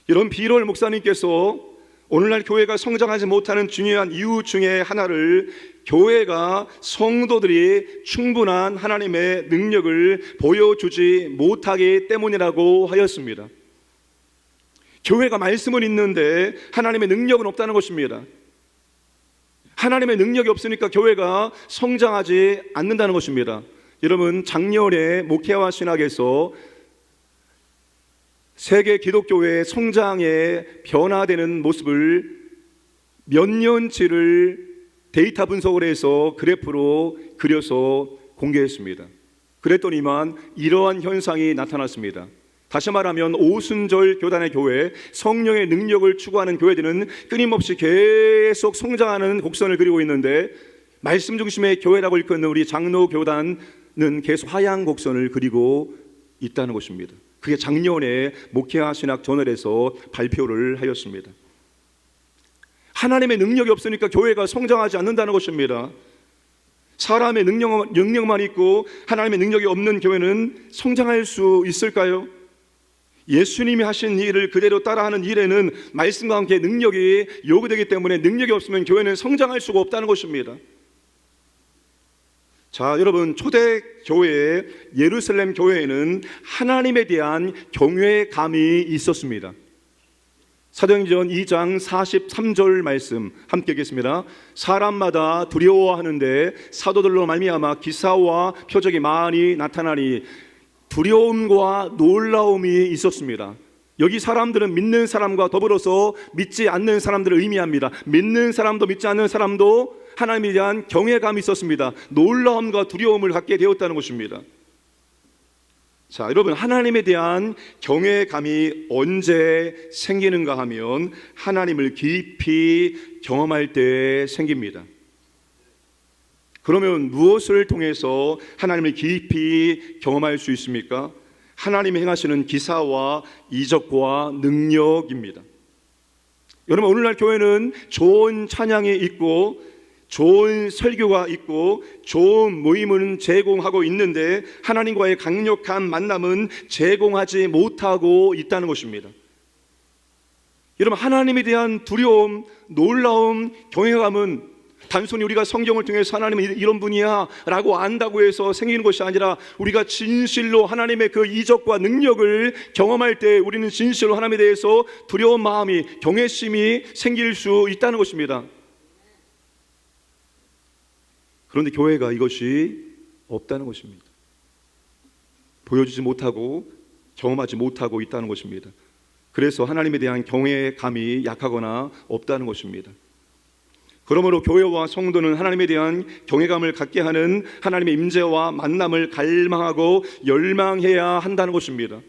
이런 비롤 목사님께서 오늘날 교회가 성장하지 못하는 중요한 이유 중에 하나를 교회가 성도들이 충분한 하나님의 능력을 보여주지 못하기 때문이라고 하였습니다. 교회가 말씀은 있는데 하나님의 능력은 없다는 것입니다. 하나님의 능력이 없으니까 교회가 성장하지 않는다는 것입니다. 여러분, 작년에 목회와 신학에서 세계 기독교의 성장의 변화되는 모습을 몇 년치를 데이터 분석을 해서 그래프로 그려서 공개했습니다. 그랬더니만 이러한 현상이 나타났습니다. 다시 말하면 오순절 교단의 교회, 성령의 능력을 추구하는 교회들은 끊임없이 계속 성장하는 곡선을 그리고 있는데, 말씀 중심의 교회라고 일컫는 우리 장로 교단은 계속 하향 곡선을 그리고 있다는 것입니다. 그게 작년에 목회와 신학 저널에서 발표를 하였습니다. 하나님의 능력이 없으니까 교회가 성장하지 않는다는 것입니다. 사람의 능력만 있고 하나님의 능력이 없는 교회는 성장할 수 있을까요? 예수님이 하신 일을 그대로 따라하는 일에는 말씀과 함께 능력이 요구되기 때문에 능력이 없으면 교회는 성장할 수가 없다는 것입니다. 자, 여러분, 초대교회 예루살렘 교회에는 하나님에 대한 경외감이 있었습니다. 사도행전 2장 43절 말씀 함께 읽겠습니다. 사람마다 두려워하는데 사도들로 말미암아 기사와 표적이 많이 나타나니 두려움과 놀라움이 있었습니다. 여기 사람들은 믿는 사람과 더불어서 믿지 않는 사람들을 의미합니다. 믿는 사람도 믿지 않는 사람도 하나님에 대한 경외감이 있었습니다. 놀라움과 두려움을 갖게 되었다는 것입니다. 자, 여러분, 하나님에 대한 경외감이 언제 생기는가 하면 하나님을 깊이 경험할 때 생깁니다. 그러면 무엇을 통해서 하나님을 깊이 경험할 수 있습니까? 하나님이 행하시는 기사와 이적과 능력입니다. 여러분, 오늘날 교회는 좋은 찬양이 있고 좋은 설교가 있고 좋은 모임은 제공하고 있는데 하나님과의 강력한 만남은 제공하지 못하고 있다는 것입니다. 여러분, 하나님에 대한 두려움, 놀라움, 경외감은 단순히 우리가 성경을 통해서 하나님은 이런 분이야 라고 안다고 해서 생기는 것이 아니라 우리가 진실로 하나님의 그 이적과 능력을 경험할 때 우리는 진실로 하나님에 대해서 두려운 마음이, 경외심이 생길 수 있다는 것입니다. 그런데 교회가 이것이 없다는 것입니다. 보여주지 못하고 경험하지 못하고 있다는 것입니다. 그래서 하나님에 대한 경외감이 약하거나 없다는 것입니다. 그러므로 교회와 성도는 하나님에 대한 경외감을 갖게 하는 하나님의 임재와 만남을 갈망하고 열망해야 한다는 것입니다.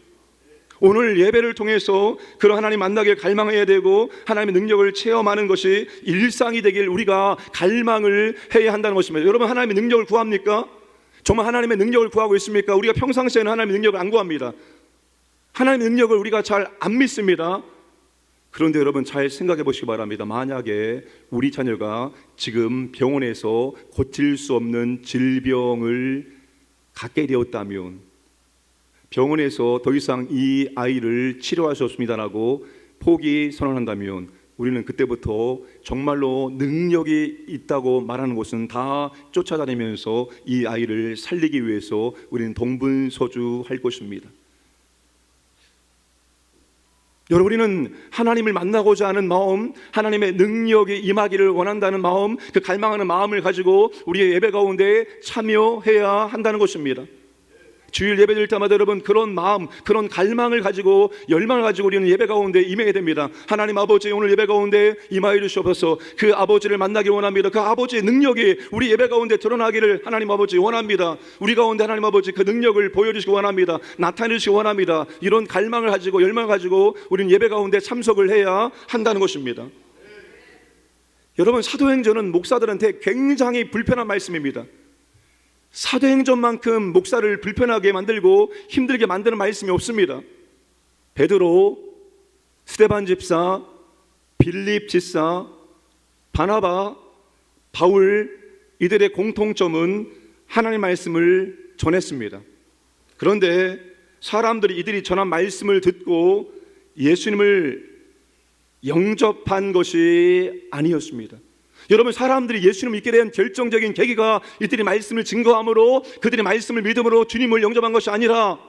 오늘 예배를 통해서 그런 하나님 만나길 갈망해야 되고 하나님의 능력을 체험하는 것이 일상이 되길 우리가 갈망을 해야 한다는 것입니다. 여러분, 하나님의 능력을 구합니까? 정말 하나님의 능력을 구하고 있습니까? 우리가 평상시에는 하나님의 능력을 안 구합니다. 하나님의 능력을 우리가 잘 안 믿습니다. 그런데 여러분, 잘 생각해 보시기 바랍니다. 만약에 우리 자녀가 지금 병원에서 고칠 수 없는 질병을 갖게 되었다면, 병원에서 더 이상 이 아이를 치료할 수 없습니다라고 포기 선언한다면, 우리는 그때부터 정말로 능력이 있다고 말하는 곳은 다 쫓아다니면서 이 아이를 살리기 위해서 우리는 동분서주할 것입니다. 여러분, 우리는 하나님을 만나고자 하는 마음, 하나님의 능력이 임하기를 원한다는 마음, 그 갈망하는 마음을 가지고 우리의 예배 가운데 참여해야 한다는 것입니다. 주일 예배 드릴 때마다 여러분, 그런 마음, 그런 갈망을 가지고, 열망을 가지고 우리는 예배 가운데 임해야 됩니다. 하나님 아버지, 오늘 예배 가운데 임하여 주시옵소서. 그 아버지를 만나기 원합니다. 그 아버지의 능력이 우리 예배 가운데 드러나기를 하나님 아버지 원합니다. 우리 가운데 하나님 아버지 그 능력을 보여주시기 원합니다. 나타내주시기 원합니다. 이런 갈망을 가지고, 열망을 가지고 우리는 예배 가운데 참석을 해야 한다는 것입니다. 여러분, 사도행전은 목사들한테 굉장히 불편한 말씀입니다. 사도행전만큼 목사를 불편하게 만들고 힘들게 만드는 말씀이 없습니다. 베드로, 스데반 집사, 빌립 집사, 바나바, 바울, 이들의 공통점은 하나님의 말씀을 전했습니다. 그런데 사람들이 이들이 전한 말씀을 듣고 예수님을 영접한 것이 아니었습니다. 여러분, 사람들이 예수님을 믿게 된 결정적인 계기가 이들이 말씀을 증거함으로, 그들이 말씀을 믿음으로 주님을 영접한 것이 아니라,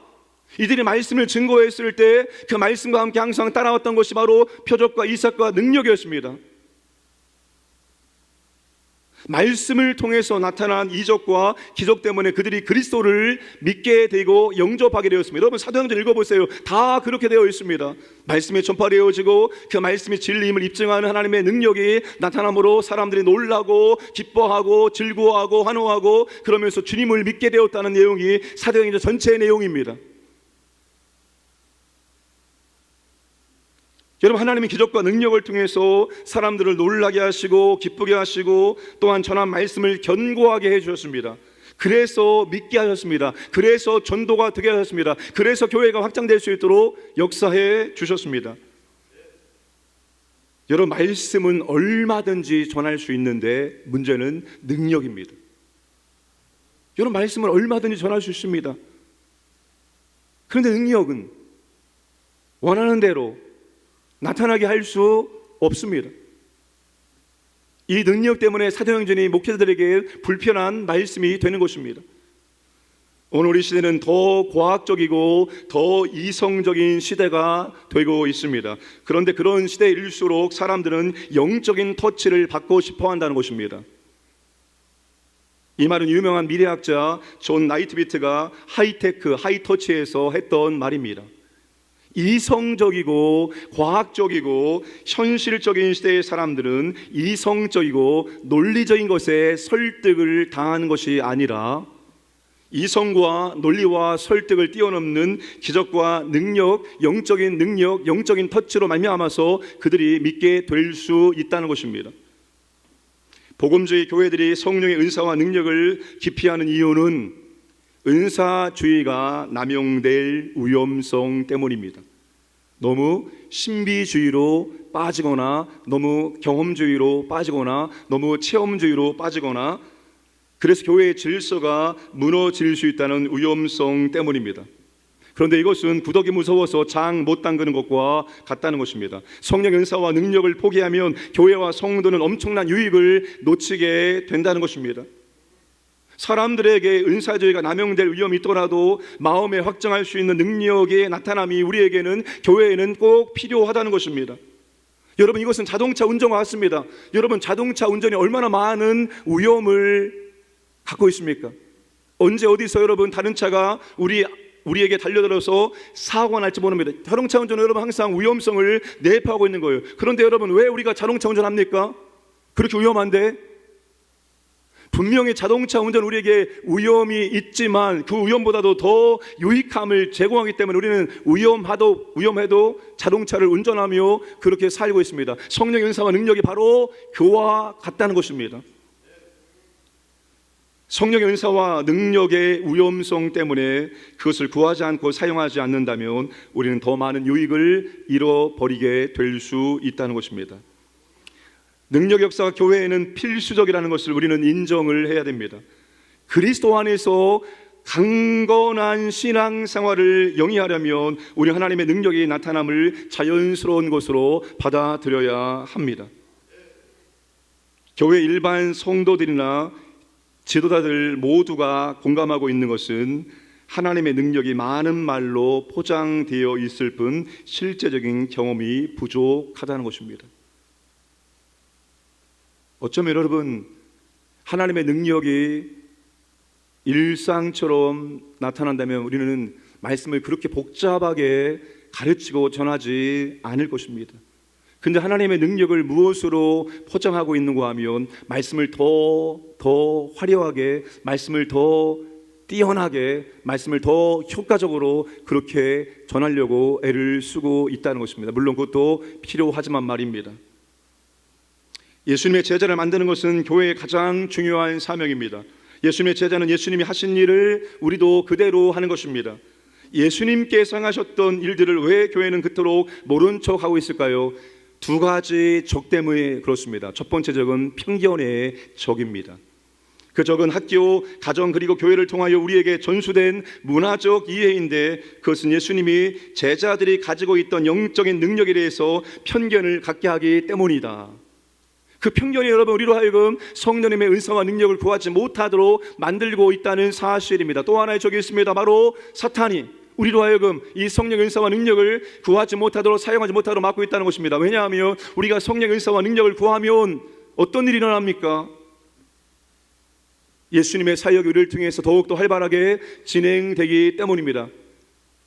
이들이 말씀을 증거했을 때 그 말씀과 함께 항상 따라왔던 것이 바로 표적과 이삭과 능력이었습니다. 말씀을 통해서 나타난 이적과 기적 때문에 그들이 그리스도를 믿게 되고 영접하게 되었습니다. 여러분, 사도행전 읽어보세요. 다 그렇게 되어 있습니다. 말씀이 전파되어지고 그 말씀이 진리임을 입증하는 하나님의 능력이 나타남으로 사람들이 놀라고 기뻐하고 즐거워하고 환호하고 그러면서 주님을 믿게 되었다는 내용이 사도행전 전체의 내용입니다. 여러분, 하나님의 기적과 능력을 통해서 사람들을 놀라게 하시고 기쁘게 하시고 또한 전한 말씀을 견고하게 해주셨습니다. 그래서 믿게 하셨습니다. 그래서 전도가 되게 하셨습니다. 그래서 교회가 확장될 수 있도록 역사해 주셨습니다. 여러분, 말씀은 얼마든지 전할 수 있는데 문제는 능력입니다. 여러분, 말씀은 얼마든지 전할 수 있습니다. 그런데 능력은 원하는 대로 나타나게 할 수 없습니다. 이 능력 때문에 사도행전이 목회자들에게 불편한 말씀이 되는 것입니다. 오늘 우리 시대는 더 과학적이고 더 이성적인 시대가 되고 있습니다. 그런데 그런 시대일수록 사람들은 영적인 터치를 받고 싶어 한다는 것입니다. 이 말은 유명한 미래학자 존 나이트비트가 하이테크, 하이터치에서 했던 말입니다. 이성적이고 과학적이고 현실적인 시대의 사람들은 이성적이고 논리적인 것에 설득을 당하는 것이 아니라 이성과 논리와 설득을 뛰어넘는 기적과 능력, 영적인 터치로 말미암아서 그들이 믿게 될 수 있다는 것입니다. 복음주의 교회들이 성령의 은사와 능력을 기피하는 이유는 은사주의가 남용될 위험성 때문입니다. 너무 신비주의로 빠지거나 너무 경험주의로 빠지거나 너무 체험주의로 빠지거나 그래서 교회의 질서가 무너질 수 있다는 위험성 때문입니다. 그런데 이것은 구더기 무서워서 장 못 담그는 것과 같다는 것입니다. 성령의 은사와 능력을 포기하면 교회와 성도는 엄청난 유익을 놓치게 된다는 것입니다. 사람들에게 은사주의가 남용될 위험이 있더라도 마음에 확정할 수 있는 능력의 나타남이 우리에게는 교회에는 꼭 필요하다는 것입니다. 여러분, 이것은 자동차 운전과 같습니다. 여러분, 자동차 운전이 얼마나 많은 위험을 갖고 있습니까? 언제 어디서 여러분 다른 차가 우리에게 달려들어서 사고가 날지 모릅니다. 자동차 운전은 여러분 항상 위험성을 내포하고 있는 거예요. 그런데 여러분, 왜 우리가 자동차 운전합니까? 그렇게 위험한데? 분명히 자동차 운전 우리에게 위험이 있지만 그 위험보다도 더 유익함을 제공하기 때문에 우리는 위험해도 자동차를 운전하며 그렇게 살고 있습니다. 성령의 은사와 능력이 바로 그와 같다는 것입니다. 성령의 은사와 능력의 위험성 때문에 그것을 구하지 않고 사용하지 않는다면 우리는 더 많은 유익을 잃어버리게 될 수 있다는 것입니다. 능력 역사가 교회에는 필수적이라는 것을 우리는 인정을 해야 됩니다. 그리스도 안에서 강건한 신앙생활을 영위하려면 우리 하나님의 능력이 나타남을 자연스러운 것으로 받아들여야 합니다. 교회 일반 성도들이나 지도자들 모두가 공감하고 있는 것은 하나님의 능력이 많은 말로 포장되어 있을 뿐 실제적인 경험이 부족하다는 것입니다. 어쩌면 여러분, 하나님의 능력이 일상처럼 나타난다면 우리는 말씀을 그렇게 복잡하게 가르치고 전하지 않을 것입니다. 근데 하나님의 능력을 무엇으로 포장하고 있는가 하면 말씀을 더 화려하게, 말씀을 더 뛰어나게, 말씀을 더 효과적으로 그렇게 전하려고 애를 쓰고 있다는 것입니다. 물론 그것도 필요하지만 말입니다. 예수님의 제자를 만드는 것은 교회의 가장 중요한 사명입니다. 예수님의 제자는 예수님이 하신 일을 우리도 그대로 하는 것입니다. 예수님께서 행하셨던 일들을 왜 교회는 그토록 모른 척하고 있을까요? 두 가지 적 때문에 그렇습니다. 첫 번째 적은 편견의 적입니다. 그 적은 학교, 가정 그리고 교회를 통하여 우리에게 전수된 문화적 이해인데 그것은 예수님이 제자들이 가지고 있던 영적인 능력에 대해서 편견을 갖게 하기 때문이다. 그 편견이 여러분 우리로 하여금 성령님의 은사와 능력을 구하지 못하도록 만들고 있다는 사실입니다. 또 하나의 적이 있습니다. 바로 사탄이 우리로 하여금 이 성령의 은사와 능력을 구하지 못하도록, 사용하지 못하도록 막고 있다는 것입니다. 왜냐하면 우리가 성령의 은사와 능력을 구하면 어떤 일이 일어납니까? 예수님의 사역이 우리를 통해서 더욱더 활발하게 진행되기 때문입니다.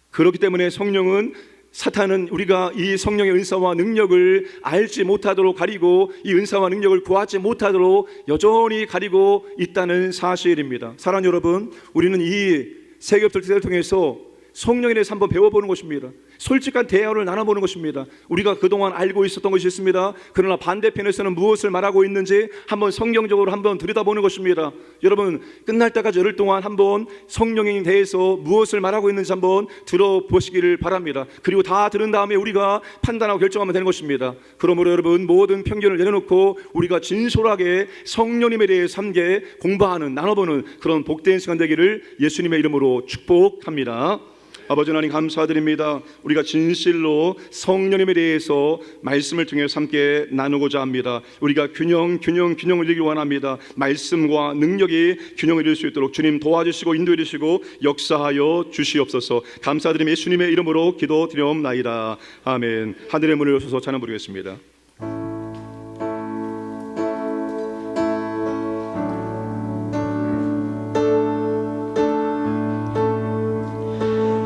그렇기 때문에 사탄은 우리가 이 성령의 은사와 능력을 알지 못하도록 가리고 이 은사와 능력을 구하지 못하도록 여전히 가리고 있다는 사실입니다. 사랑하는 여러분, 우리는 이 세계협들을 통해서 성령에 대해서 한번 배워보는 것입니다. 솔직한 대화를 나눠보는 것입니다. 우리가 그동안 알고 있었던 것이 있습니다. 그러나 반대편에서는 무엇을 말하고 있는지 한번 성경적으로 한번 들여다보는 것입니다. 여러분, 끝날 때까지 열흘 동안 한번 성령에 대해서 무엇을 말하고 있는지 한번 들어보시기를 바랍니다. 그리고 다 들은 다음에 우리가 판단하고 결정하면 되는 것입니다. 그러므로 여러분, 모든 편견을 내려놓고 우리가 진솔하게 성령님에 대해서 함께 공부하는, 나눠보는 그런 복된 시간 되기를 예수님의 이름으로 축복합니다. 아버지 하나님 감사드립니다. 우리가 진실로 성령님에 대해서 말씀을 통해서 함께 나누고자 합니다. 우리가 균형을 이루기 원합니다. 말씀과 능력이 균형을 이룰 수 있도록 주님 도와주시고 인도해 주시고 역사하여 주시옵소서. 감사드리며 예수님의 이름으로 기도드리옵나이다. 아멘. 하늘의 문을 여셔서 찬양 부르겠습니다.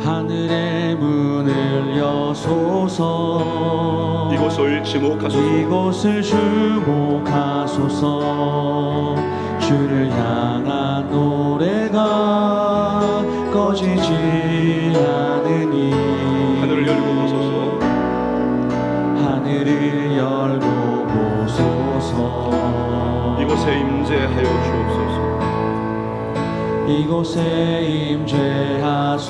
하늘의 문을 여소서. 이곳을 주목하소서. 이곳을 주목하소서. 주를 향한 노래가 꺼지지 않으니 하늘을 열고 보소서. 하늘을 열고 보소서. 이곳에 임재하여 주옵소서. 이곳에 임재하소서.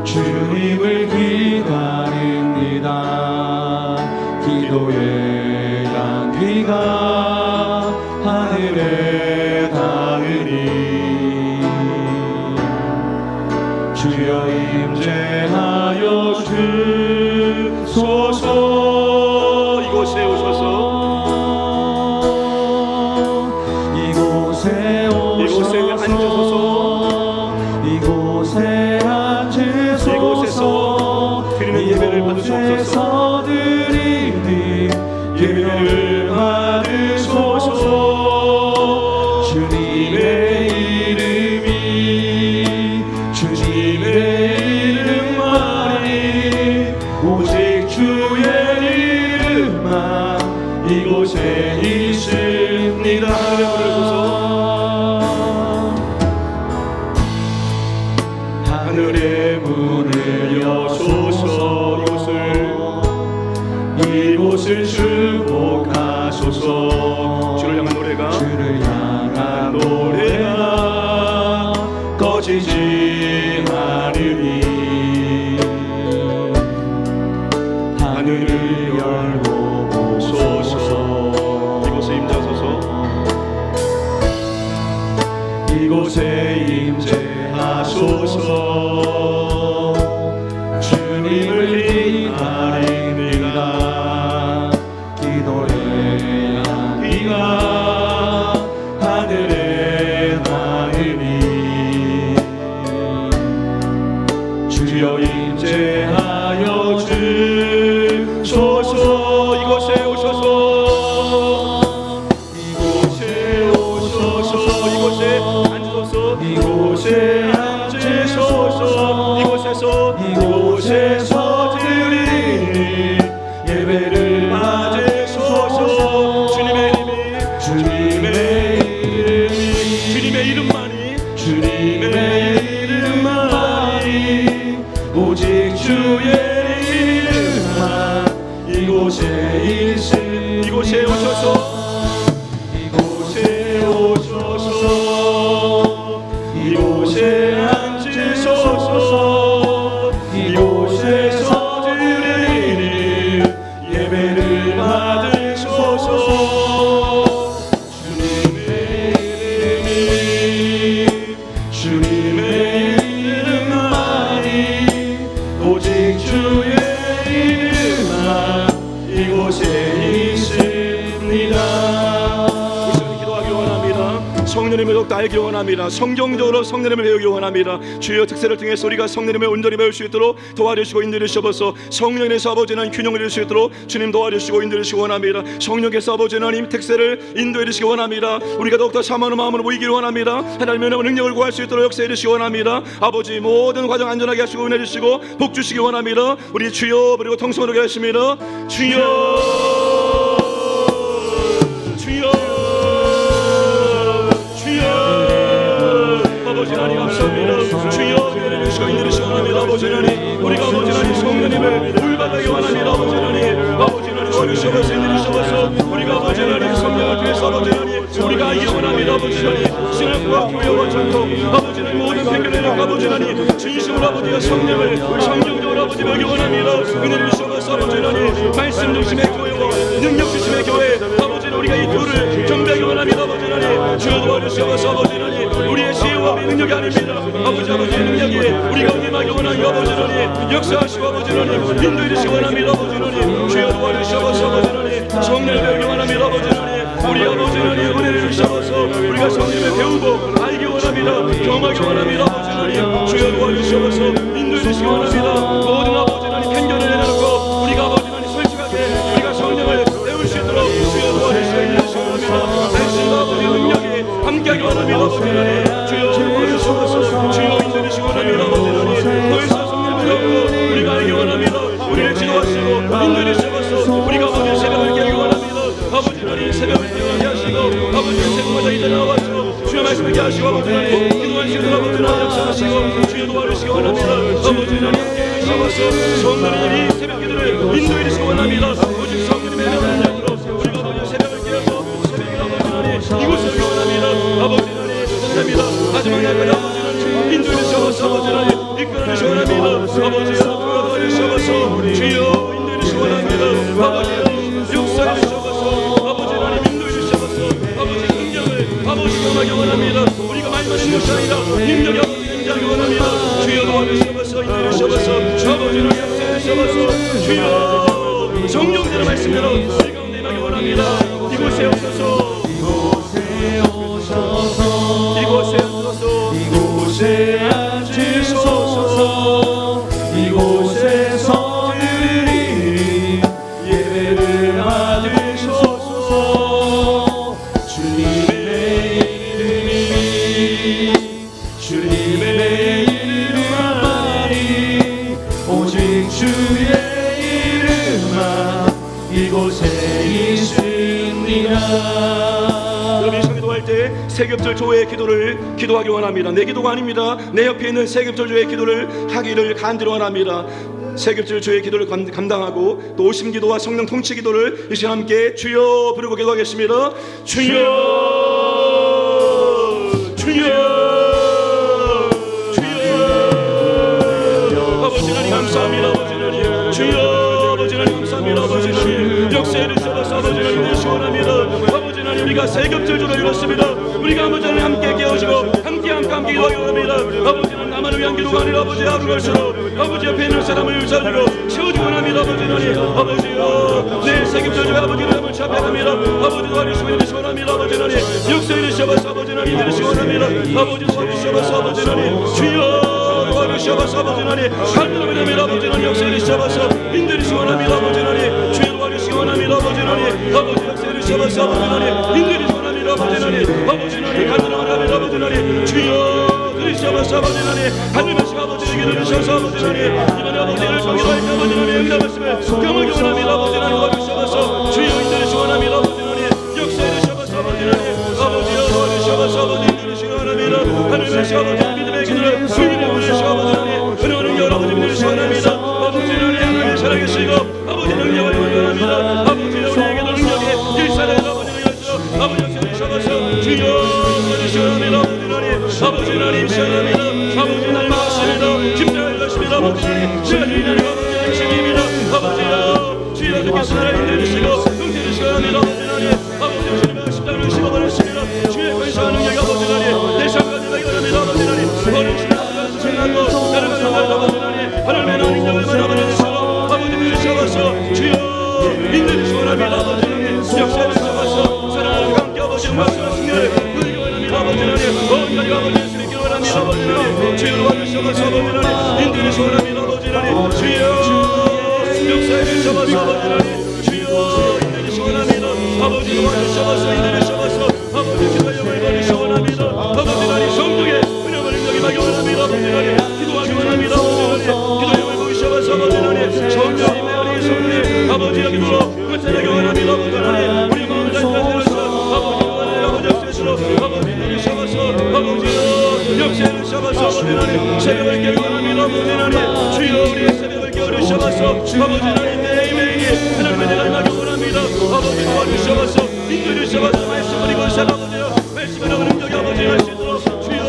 주님을 기다립니다. 기도의 향기가 하늘에 닿으니 주여 임재하여 주소서. 이곳에 오셔서 이곳에 앉으소서. 이곳에 앉으소서. 이곳에서 드리는 예배를 받으소서. 드리는 예배를 받으소서. 주님의 이름이 주님의 이름만이 오직 주의 이름만 이곳에 있습니다. 이곳을 축복하소서. 주를 향한 노래가 주를 향한 노래가 꺼지지 않으니 하늘을 열고 보소서. 이곳에 임재하소서. 이곳에 임재하소서. 주님을 기다립니다. 기도의 향기가 하늘에 닿으니 주여 임재하여 주소서. 이곳에 오소서. 이곳에 오소서. 이곳에 앉으소서. 이곳에 앉으소서. 이곳에서 드리니 예배를 받으소서. 주님의 이름만이 오직 주의 이름만 이곳에 있으니 이곳에 오소서. 이곳에 앉으소서. 이곳에서 드리니 예배를 받으소서. 주님의 이름만이 오직 주의 이름만 이곳에 있습니다. 기도하기 원합니다. 성령님을 더욱더 알기 원합니다. 성경적으로 성령님을 배우기 원합니다. 주여 특세를 통해서 우리가 성령님을 온전히 배울 수 있도록 도와주시고 인도해주셔서 성령에서 아버지는 균형을 이룰 수 있도록 주님 도와주시고 인도해주시기 원합니다. 성령께서 아버지 하나님 특세를 인도해주시기 원합니다. 우리가 더욱더 사모하는 마음으로 모이기를 원합니다. 하나님의 능력을 구할 수 있도록 역사해주시기 원합니다. 아버지 모든 과정 안전하게 하시고 은혜주시고 복주시기 원합니다. 우리 주여 그리고 통성으로 하십니다. 주여 아버지 하나님 감사합니다. 주여 은혜를 주시고 인도를 주시기 원합니다. 아버지 하나님 우리가 아버지 하나님 성령님을 올바르게 원합니다. 아버지 하나님 도와주셔서 인도를 주셔서 우리가 아버지 하나님 성령을 통해서 아버지 하나님 우리가 알기 원합니다. 아버지 하나님 신학과 교회와 전통 아버지 하나님 모든 편견을 아버지 하나님 진심으로 아버지가 성령을 성경적으로 아버지 배우기 원합니다. 은혜를 주셔서 아버지 하나님 말씀 중심의 교회와 능력 중심의 교회 아버지 우리가 이 둘을 경배하기 원합니다. 아버지 하나님 주여 도와주셔서 아버지 하나님 우리의 지혜와 우리의 능력이 아닙니다. 아버지의 능력이 우리가 응임하기 원하니 아버지 하나님 역사하시고 아버지 하나님 인도해 주시기 원합니다. 아버지 하나님 주여 도와주셔서 아버지 하나님 성령을 배우기 원합니다. 아버지 하나님 우리 아버지 하나님 은혜를 주셔서 우리가 성령을 배우고 알기 원합니다. 경험하기 원합니다. 아버지 하나님 주여 도와주셔서 인도해 주시기 원합니다. 모든 아버지 하나님 편견을 내려놓고 우리가 아버지 하나님 솔직하게 우리가 성령을 배울 수 있도록 주여 도와주시기 원합니다. 말씀과 아버지의 능력이 함께하기 원합니다. 아버지 하나님 주여 도와주셔서 주여 인도해 주시기 원합니다. 아버지 하나님 더 이상 성령을 배우고 우리가 알기 원합니다. 우리를 지도하시고 인도해 주셔서 우리가 아버지 새벽을 깨우기 원합니다. 아버지 하나님 새벽을 깨우게 하시고 아버지 새벽마다 이제 나와서 주여 말씀을 깨 하시고 아버지 하나님 기도하시고 아버지 하나님 역사하시고 주여 도와주시기 원합니다. 아버지 하나님 깨우게 주셔서 성령님이 이 새벽 기도를 인도해 주시기 원합니다. 오직 성령님의 능력으로 우리가 아버지 새벽을 깨우고 새벽에 아버지 하나님 이곳을 오기 원합니다. 아버지 하나님 감사합니다. 마지막 날까지 아버지 하나님 인도해 주셔서 아버지 하나님 이끌어 주시기 원합니다. 아버지 하나님 도와주셔서 주여 인도해 주시기 원합니다. 아버지 하나님 역사해 주셔서 아버지 하나님 인도해 주셔서 아버지 능력을 아버지 경험하기 원합니다. 우리가 말만 있는 것이 아니라 능력이 아버지 능력하기 원합니다. 주여 도와주셔서 인도해 주셔서 아버지 하나님 역사해 주셔서 주여 성령대로 말씀대로 우리 가운데 임하기 원합니다. 이곳에 오셔서 이곳에 앉으소서. 이곳에서 드리니 예배를 받으소서. 주님의 이름만이 오직 주의 이름만 이곳에 있습니다. 때 세겹절 조회의 기도를 기도하기 원합니다. 내 기도가 아닙니다. 내 옆에 있는 세겹절 조회의 기도를 하기를 간절히 원합니다. 세겹절 주의 기도를 감당하고 또 오심 기도와 성령 통치 기도를 이 시간 함께 주여 부르고 기도하겠습니다. 주여, 주여, 주여. 아버지 하나님 감사합니다. 아버지 하나님 주여, 아버지 하나님 감사합니다. 아버지 하나님 역사를 주셔서 아버지 하나님 시원합니다. 아버지 하나님 우리가 세겹절주로 이뤘습니다. 우리가 아버지 하나님 함께 깨우시고 함께 기도하기 원합니다. 아버지 하나님 나만을 위한 기도가 아니라 아버지 하루 갈수록 아버지 옆에 있는 사람을 유사주고 채워주기 원합니다. 아버지 하나님 아버지여 내 세겹절주 아버지 하나님을 잡혀갑니다. 아버지 도와주시면 시원합니다. 아버지 하나님 역사를 주셔서 아버지 하나님 이들을 시원합니다. 아버지 도와주셔서 아버지 하나님 주여 도와주셔서 아버지 하나님 간절합니다. 아버지 하나님 역사를 주셔서 인들이 시원합니다. 아버지 하나님 주여 도와주시기 원합니다. 아버지 하나님 아버지 역사를 주셔서 아버지 하나님 인들이 시원합니다. 아버지 하나님 아버지 하나님 간절합니다. 아버지 하나님 주여 그리스도께서 아버지 하나님 하늘면서 아버지의 기도를 주셔서 아버지 하나님 이번에 아버지를 성기도할 때 아버지 하나님 응답하심을 경험하기 원합니다. 아버지 하나님 도와주셔서 주여 인들이 시원합니다. 아버지 하나님 역사를 주셔서 아버지 하나님 아버지여 도와주셔서 아버지 인들이 시원합니다. 하늘면서 아버지 믿음의 기도를 수위를 보내주시고 아버지 하나님 은혜하는 게 아버지 믿음이 시원합니다. 아버지 하나님 하나님 살아계시고 아버지 능력을 원합니다. 아버지 우리에게도 능력이 일사를 아버지를 열시고 아버지 역사를 주셔서 주여 인들이 시원합니다. 아버지 하나님 시원합니다. 아버지 하나님 하십니다. 집자를 하십니다. 아버지 하나님 주여 아버지 하십니다. 아버지여 주여 주께서 나라를 인도해주시고 응대를 시원합니다. 아버지 하나님 아버지 주님의 십자가를 씹어버렸습니다. 주의 권세와 능력이 아버지 하나님 내 삶까지 나기 원합니다. 아버지 하나님 어른신의 아버지 하나님 나를 가는 날 아버지 하나님 하나님의 능력을 만나버려주시고 아버지 주셔서 주여 인도를 시원합니다. 아버지 하나님 역사를 주셔서 사랑하는 함께 아버지 말씀을 승리를 누리기 원합니다. 아버지 하나님 어디까지 아버지 예수를 기도 원합니다. 아버지 하나님 주여 도와주셔서 아버지 하나님 인도를 시원합니다. 아버지 하나님 주여 역사를 주셔서 아버지 하나님 주여 인도를 시원합니다. 아버지 도와주셔서 인도를 시원하셔서 아버지 기도를 받으시 원합니다. 아버지 하나님 성령의 은혜와 능력이 나기 원합니다. 아버지 하나님 기도하기 원합니다. 아버지 하나님 기도를 보이셔서 아버지 하나님 성령의 메아리 성령 아버지 여기로 끝내기 원합니다. 아버지 하나님 우리 마음을 달펴주셔서 아버지 하나님 아버지 역사로 아버지 누리셔서 아버지여 역사를 셔서 아버지 하나님 새벽을 깨기 원합니다. 아버지 하나님 주여 우리 새벽을 깨우셔서 아버지 하나님 매일매일 하나님의 대가를 나기 원합니다. 아버지 도와주셔서 인도주셔서 말씀을 이곳에 아버지여 말씀을 하는 능력이 아버지 할 수 있도록 주여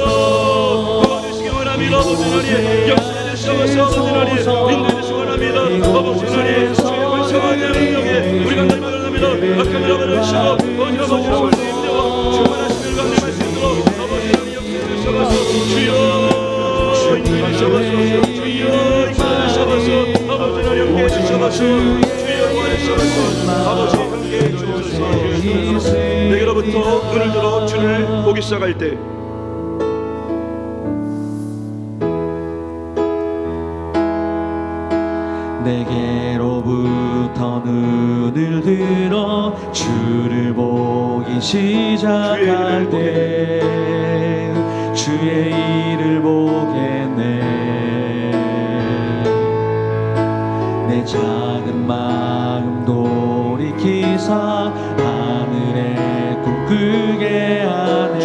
도와주시기 원합니다. 아버지 하나님 역사를 주셔서 아버지 하나님 인도주시기 원합니다. 아버지 하나님 주의 권세와 능력에 우리가 날마다 합니다. 악한 일을 주시고 어디 아버지를 올리며 충만하시는 강림할 수 있도록 아버지 하나님 역사를 주셔서 주여 인도주셔서 주여 인도주셔서 아버지 하나님 함께 해주셔서 주여 도와주셔서 아버지 함께 해주셔서 내게로부터 눈을 들어 주를 보기 시작할 때 내게로부터 눈을 들어 주를 보기 시작할 때 주의 일을 보겠네. 내 작은 마음 돌이키사 하늘에 꿈꾸게 하네.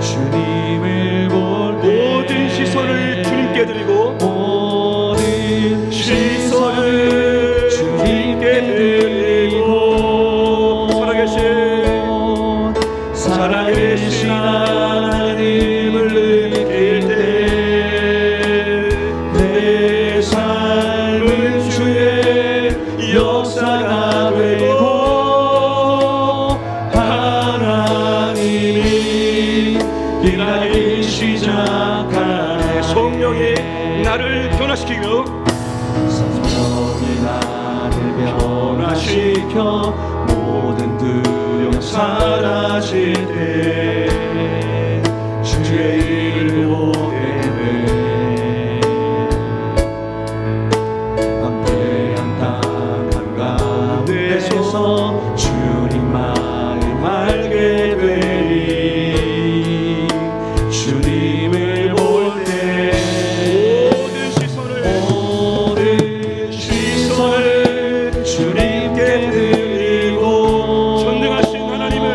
주님을 볼 때 모든 시선을 주님께 드리고 모든 시선을 주님께 드리고 살아계신 하나님을 느낄 때 내 삶은 주의 역사가 되고 하나님이 일하기 시작하네. 성령이 나를 변화시키며 성령이 나를 변화시켜 모든 두려움 사라질 때 주의 일을 보게 돼. 남대한 땅 한가운데서 주님 마음 알게 되리. 주님을 볼 때 모든 시선을 주님께 드리고 전능하신 하나님을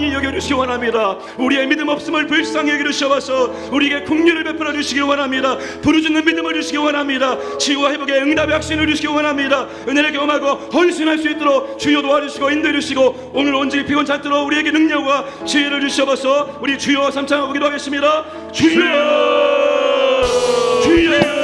불쌍히 여겨주시기 원합니다. 우리의 믿음 없음을 불쌍히 여겨주셔서 우리에게 긍휼을 베풀어 주시기 원합니다. 부르짖는 믿음을 주시기 원합니다. 치유와 회복의 응답의 확신을 주시기 원합니다. 은혜를 경험하고 헌신할 수 있도록 주여 도와주시고 인도해 주시고 오늘 온전히 피곤찮도록 우리에게 능력과 지혜를 주셔서 우리 주여 삼창하고 기도하겠습니다. 주여 주여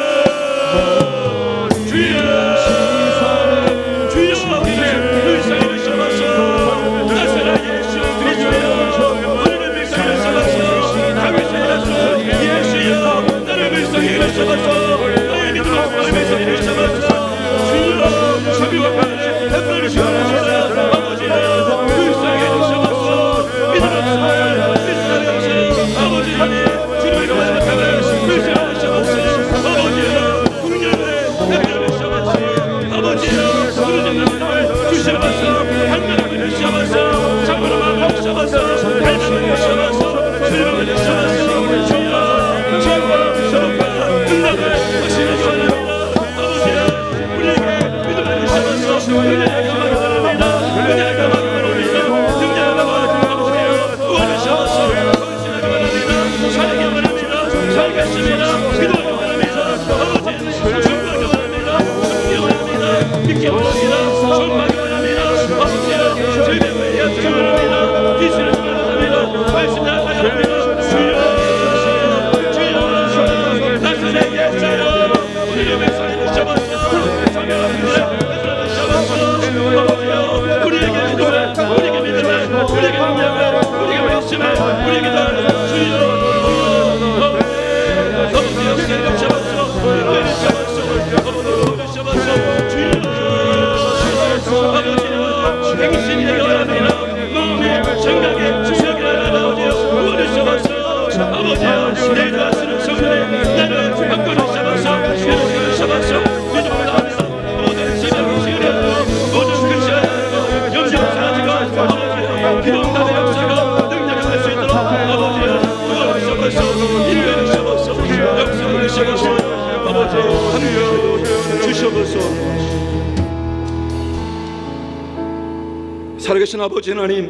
살아계신 아버지 하나님,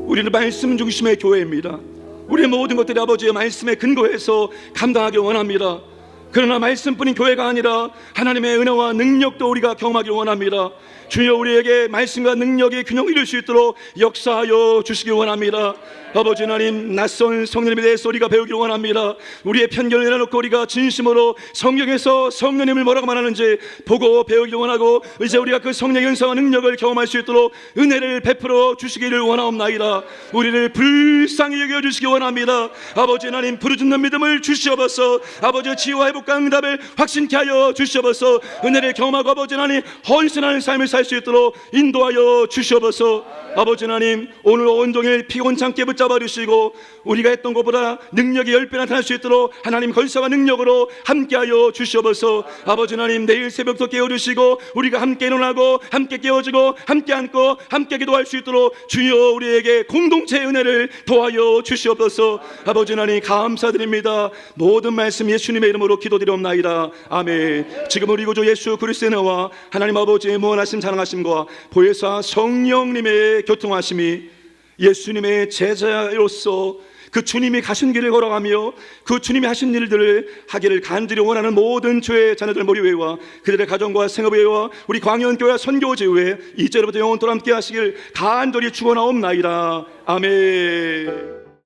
우리는 말씀 중심의 교회입니다. 우리의 모든 것들이 아버지의 말씀에 근거해서 감당하기 원합니다. 그러나 말씀뿐인 교회가 아니라 하나님의 은혜와 능력도 우리가 경험하기 원합니다. 주여 우리에게 말씀과 능력의 균형을 이룰 수 있도록 역사하여 주시기 원합니다. 아버지 하나님, 낯선 성령님에 대해서 우리가 배우기 원합니다. 우리의 편견을 내려놓고 우리가 진심으로 성경에서 성령님을 뭐라고 말하는지 보고 배우기 원하고 이제 우리가 그 성령의 은사와 능력을 경험할 수 있도록 은혜를 베풀어 주시기를 원하옵나이다. 우리를 불쌍히 여겨주시기 원합니다. 아버지 하나님, 부르짖는 믿음을 주시옵소서. 아버지의 치유와 회복과 응답을 확신케 하여 주시옵소서. 은혜를 경험하고 아버지 하나님 헌신하는 삶을 살 수 있도록 인도하여 주시옵소서. 아버지 하나님, 오늘 온종일 피곤찮게 붙잡아 주시고 우리가 했던 것보다 능력이 10배 나타날 수 있도록 하나님 권세와 능력으로 함께하여 주시옵소서. 아버지 하나님, 내일 새벽도 깨워주시고 우리가 함께 일어나고 함께 깨워지고 함께 앉고 함께 기도할 수 있도록 주여 우리에게 공동체의 은혜를 도와여 주시옵소서. 아버지 하나님, 감사드립니다. 모든 말씀 예수님의 이름으로 기도드리옵나이다. 아멘. 지금 우리 구주 예수 그리스도의 은혜와 하나님 아버지의 무한하심 자랑하심과 보혜사 성령님의 교통하심이 예수님의 제자로서 그 주님이 가신 길을 걸어가며 그 주님이 하신 일들을 하기를 간절히 원하는 모든 주의 자녀들 머리 위에와 그들의 가정과 생업 위에와 우리 광연교회 선교지 위에 이제로부터 영원토록 함께 하시길 간절히 축원하옵나이다. 아멘.